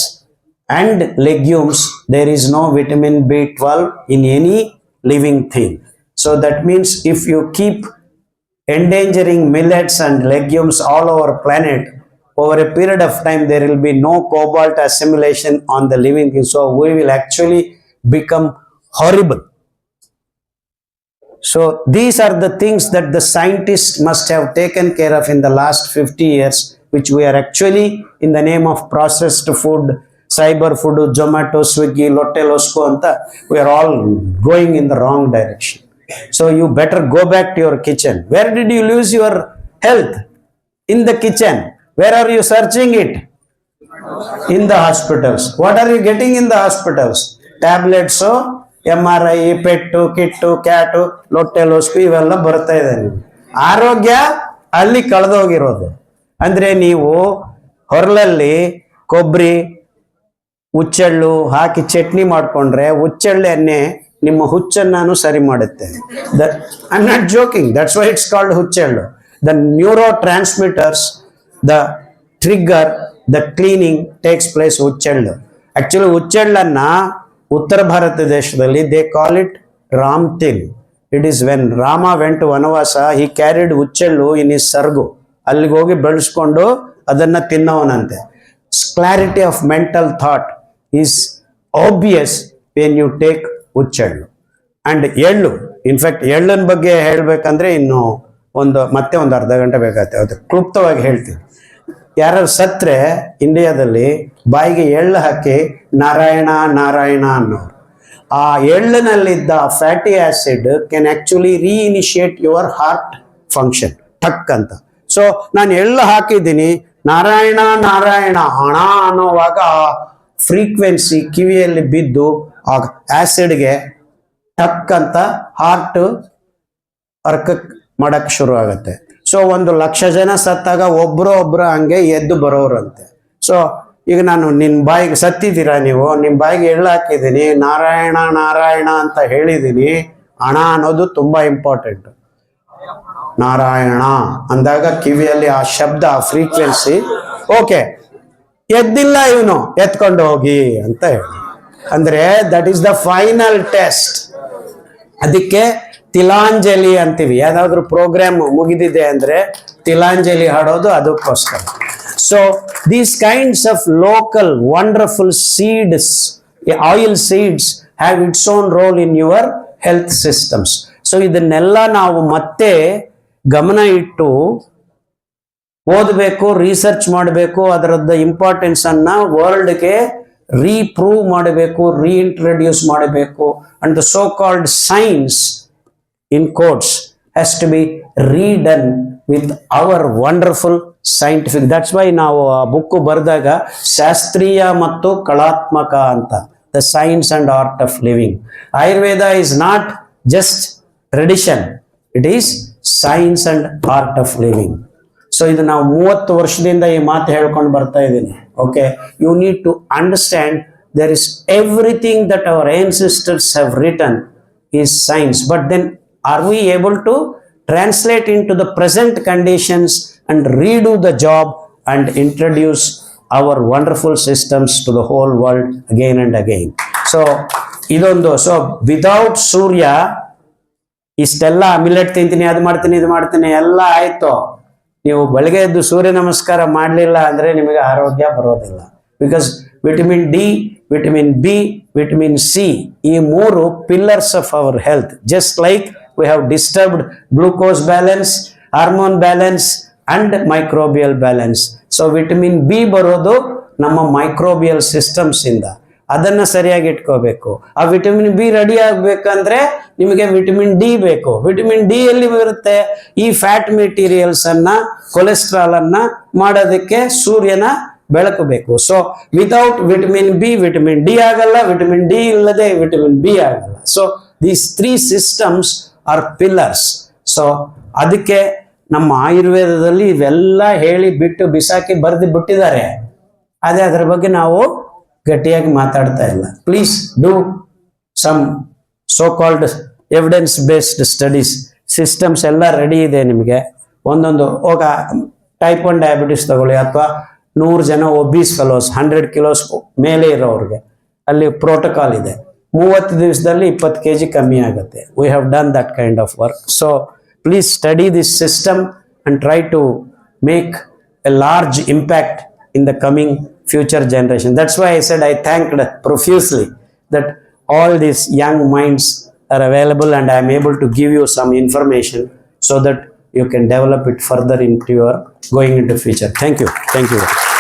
and legumes, there is no vitamin B12 in any living thing. So that means if you keep endangering millets and legumes all over planet, over a period of time there will be no cobalt assimilation on the living thing. So we will actually become horrible. So these are the things that the scientists must have taken care of in the last 50 years, which we are actually, in the name of processed food, cyber food, Zomato, Swiggy, Lotte, Losco, we are all going in the wrong direction. So you better go back to your kitchen. Where did you lose your health? In the kitchen. Where are you searching it? In the hospitals. What are you getting in the hospitals? Tablets, MRI, ಪೆಟ್ಟು Kittu Kat ಲೊಟ್ಟೆ ಲೋಸ್ಕು ಇವೆಲ್ಲ ಬರ್ತಾ ಇದೆ. ಆರೋಗ್ಯ ಅಲ್ಲಿ ಕಳೆದೋಗಿರೋದು. ಅಂದ್ರೆ ನೀವು ಹೊರಲಲ್ಲಿ ಕೊಬ್ಬರಿ ಹುಚ್ಚೆಳ್ಳು ಹಾಕಿ ಚಟ್ನಿ ಮಾಡ್ಕೊಂಡ್ರೆ ಹುಚ್ಚೆಳ್ಳು ಎಣ್ಣೆ ನಿಮ್ಮ ಹುಚ್ಚನ್ನು ಸರಿ ಮಾಡುತ್ತೆ. I am not joking, that's why it's called huchellu. The neurotransmitters, the trigger, the cleaning takes place huchellu. Actually ಹುಚ್ಚೆಳ್ಳನ್ನ ಉತ್ತರ ಭಾರತ ದೇಶದಲ್ಲಿ they call it Ram til. It is when Rama went vanavasa, he carried ಹುಚ್ಚೆಳ್ಳು ಇನ್ ಇಸ್ ಸರ್ಗು. ಅಲ್ಲಿಗೆ ಹೋಗಿ ಬೆಳೆಸ್ಕೊಂಡು ಅದನ್ನ ತಿನ್ನವನಂತೆ. Clarity of mental thought is obvious when you take huchellu and ellu. In fact ಎಳ್ಳನ ಬಗ್ಗೆ ಹೇಳ್ಬೇಕಂದ್ರೆ ಇನ್ನು ಮತ್ತೆ ಒಂದು ಅರ್ಧ ಗಂಟೆ ಬೇಕಾಗುತ್ತೆ. ಅದು ಕ್ಲುಪ್ತವಾಗಿ ಹೇಳ್ತೀನಿ. ಯಾರು ಸತ್ರೆ ಇಂಡಿಯಾದಲ್ಲಿ ಬಾಯಿಗೆ ಎಳ್ಳು ಹಾಕಿ ನಾರಾಯಣ ನಾರಾಯಣ ಅನ್ನೋರು. ಆ ಎಳ್ಳಿನಲ್ಲಿದ್ದ fatty acid can actually reinitiate your heart function ಟಕ್ ಅಂತ. ಸೊ ನಾನು ಎಳ್ಳು ಹಾಕಿದ್ದೀನಿ, ನಾರಾಯಣ ನಾರಾಯಣ ಹಣ ಅನ್ನೋವಾಗ ಆ ಫ್ರೀಕ್ವೆನ್ಸಿ ಕಿವಿಯಲ್ಲಿ ಬಿದ್ದು ಆ ಆಸಿಡ್ಗೆ ಟಕ್ ಅಂತ ಹಾರ್ಟ್ ಅರ್ಕಕ್ ಮಾಡಕ್ ಶುರು ಆಗುತ್ತೆ. ಸೊ 1,00,000 ಜನ ಸತ್ತಾಗ ಒಬ್ರು ಹಂಗೆ ಎದ್ದು ಬರೋರಂತೆ. ಸೊ ಈಗ ನಾನು ನಿನ್ನ ಬಾಯಿಗೆ ಸತ್ತಿದ್ದೀರಾ ನೀವು, ನಿಮ್ಮ ಬಾಯಿಗೆ ಎಳ್ಳು ಹಾಕಿದ್ದೀನಿ, ನಾರಾಯಣ ನಾರಾಯಣ ಅಂತ ಹೇಳಿದ್ದೀನಿ. ಹಣ ಅನ್ನೋದು ತುಂಬಾ ಇಂಪಾರ್ಟೆಂಟ್. ನಾರಾಯಣ ಅಂದಾಗ ಕಿವಿಯಲ್ಲಿ ಆ ಶಬ್ದ, ಆ ಫ್ರೀಕ್ವೆನ್ಸಿ, ಓಕೆ ಎದ್ದಿಲ್ಲ ಇವನು ಎತ್ಕೊಂಡು ಹೋಗಿ ಅಂತ ಹೇಳಿ. ಅಂದ್ರೆ that is the final test. ಅದಕ್ಕೆ ತಿಲಾಂಜಲಿ ಅಂತೀವಿ. ಯಾವ್ದಾದ್ರು ಪ್ರೋಗ್ರಾಮ್ ಮುಗಿದಿದೆ ಅಂದ್ರೆ ತಿಲಾಂಜಲಿ ಹಾಡೋದು ಅದಕ್ಕೋಸ್ಕರ. So these kinds of local wonderful seeds, oil seeds have its own role in your health systems. So ಇದನ್ನೆಲ್ಲ ನಾವು ಮತ್ತೆ ಗಮನ ಇಟ್ಟು ಓದಬೇಕು, ರಿಸರ್ಚ್ ಮಾಡಬೇಕು, ಅದರದ್ದು ಇಂಪಾರ್ಟೆನ್ಸ್ ಅನ್ನ ವರ್ಲ್ಡ್ಗೆ ರೀಪ್ರೂವ್ ಮಾಡಬೇಕು, ರೀಇಂಟ್ರೊಡ್ಯೂಸ್ ಮಾಡಬೇಕು. And the so called science in quotes has to be redone with our wonderful scientific. That's why ನಾವು ಆ ಬುಕ್ ಬರೆದಾಗ ಶಾಸ್ತ್ರೀಯ ಮತ್ತು ಕಲಾತ್ಮಕ ಅಂತ, the science and art of living. Ayurveda is not just tradition, it is science and art of living. So ಇದು ನಾವು 30 ವರ್ಷದಿಂದ ಈ ಮಾತು ಹೇಳ್ಕೊಂಡು ಬರ್ತಾ ಇದ್ದೀನಿ. Okay, you need to understand there is everything that our ancestors have written is science, but then are we able to translate into the present conditions and redo the job and introduce our wonderful systems to the whole world again and again? So idondu, so without Surya ಇಷ್ಟೆಲ್ಲ millet ತಿಂತೀನಿ, ಅದು ಮಾಡ್ತೀನಿ, ಇದು ಮಾಡ್ತೀನಿ ಎಲ್ಲ ಆಯ್ತು. ನೀವು ಬೆಳಗ್ಗೆ ಎದ್ದು ಸೂರ್ಯ ನಮಸ್ಕಾರ ಮಾಡಲಿಲ್ಲ ಅಂದ್ರೆ ನಿಮಗೆ ಆರೋಗ್ಯ ಬರೋದಿಲ್ಲ. Because vitamin D, vitamin B, vitamin C, ಈ 3 pillars of our health. Just like we have disturbed glucose balance, hormone balance and microbial balance. So vitamin B ಬರೋದು ನಮ್ಮ ಮೈಕ್ರೋಬಿಯಲ್ ಸಿಸ್ಟಮ್ಸ್ ಇಂದ. ಅದನ್ನ ಸರಿಯಾಗಿ ಇಟ್ಕೋಬೇಕು. ಆ ವಿಟಮಿನ್ ಬಿ ರೆಡಿ ಆಗ್ಬೇಕಂದ್ರೆ ನಿಮಗೆ ವಿಟಮಿನ್ ಡಿ ಬೇಕು. ವಿಟಮಿನ್ ಡಿ ಎಲ್ಲಿ ಬರುತ್ತೆ? ಈ ಫ್ಯಾಟ್ ಮೆಟೀರಿಯಲ್ಸ್ ಅನ್ನ, ಕೊಲೆಸ್ಟ್ರಾಲ್ ಅನ್ನ ಮಾಡೋದಕ್ಕೆ ಸೂರ್ಯನ ಬೆಳಕು ಬೇಕು. So without vitamin B vitamin D ಆಗಲ್ಲ, ವಿಟಮಿನ್ ಡಿ ಇಲ್ಲದೆ ವಿಟಮಿನ್ ಬಿ ಆಗಲ್ಲ. So these 3 systems are pillars. So ಅದಕ್ಕೆ ನಮ್ಮ ಆಯುರ್ವೇದದಲ್ಲಿ ಇವೆಲ್ಲ ಹೇಳಿ ಬಿಟ್ಟು ಬಿಸಾಕಿ ಬರೆದು ಬಿಟ್ಟಿದ್ದಾರೆ. ಅದೇ ಅದರ ಬಗ್ಗೆ ನಾವು ಗಟ್ಟಿಯಾಗಿ ಮಾತಾಡ್ತಾ ಇಲ್ಲ. Please do some so called evidence based studies. Systems ಎಲ್ಲ ರೆಡಿ ಇದೆ ನಿಮಗೆ. ಒಂದೊಂದು ಟೈಪ್ 1 ಡಯಾಬಿಟಿಸ್ ತಗೊಳ್ಳಿ, ಅಥವಾ 100 ಜನ ಒಬೀಸ್ ಫೆಲೋಸ್, 100 ಕಿಲೋಸ್ ಮೇಲೆ ಇರೋರಿಗೆ ಅಲ್ಲಿ ಪ್ರೋಟೋಕಾಲ್ ಇದೆ. 30 ದಿವಸದಲ್ಲಿ 20 kg ಕಮ್ಮಿ ಆಗುತ್ತೆ. We have done that kind of work. So please study this system and try to make a large impact in the coming future generation. That's why I said I thanked profusely that all these young minds are available and I am able to give you some information so that you can develop it further into your going into future. Thank you. Thank you.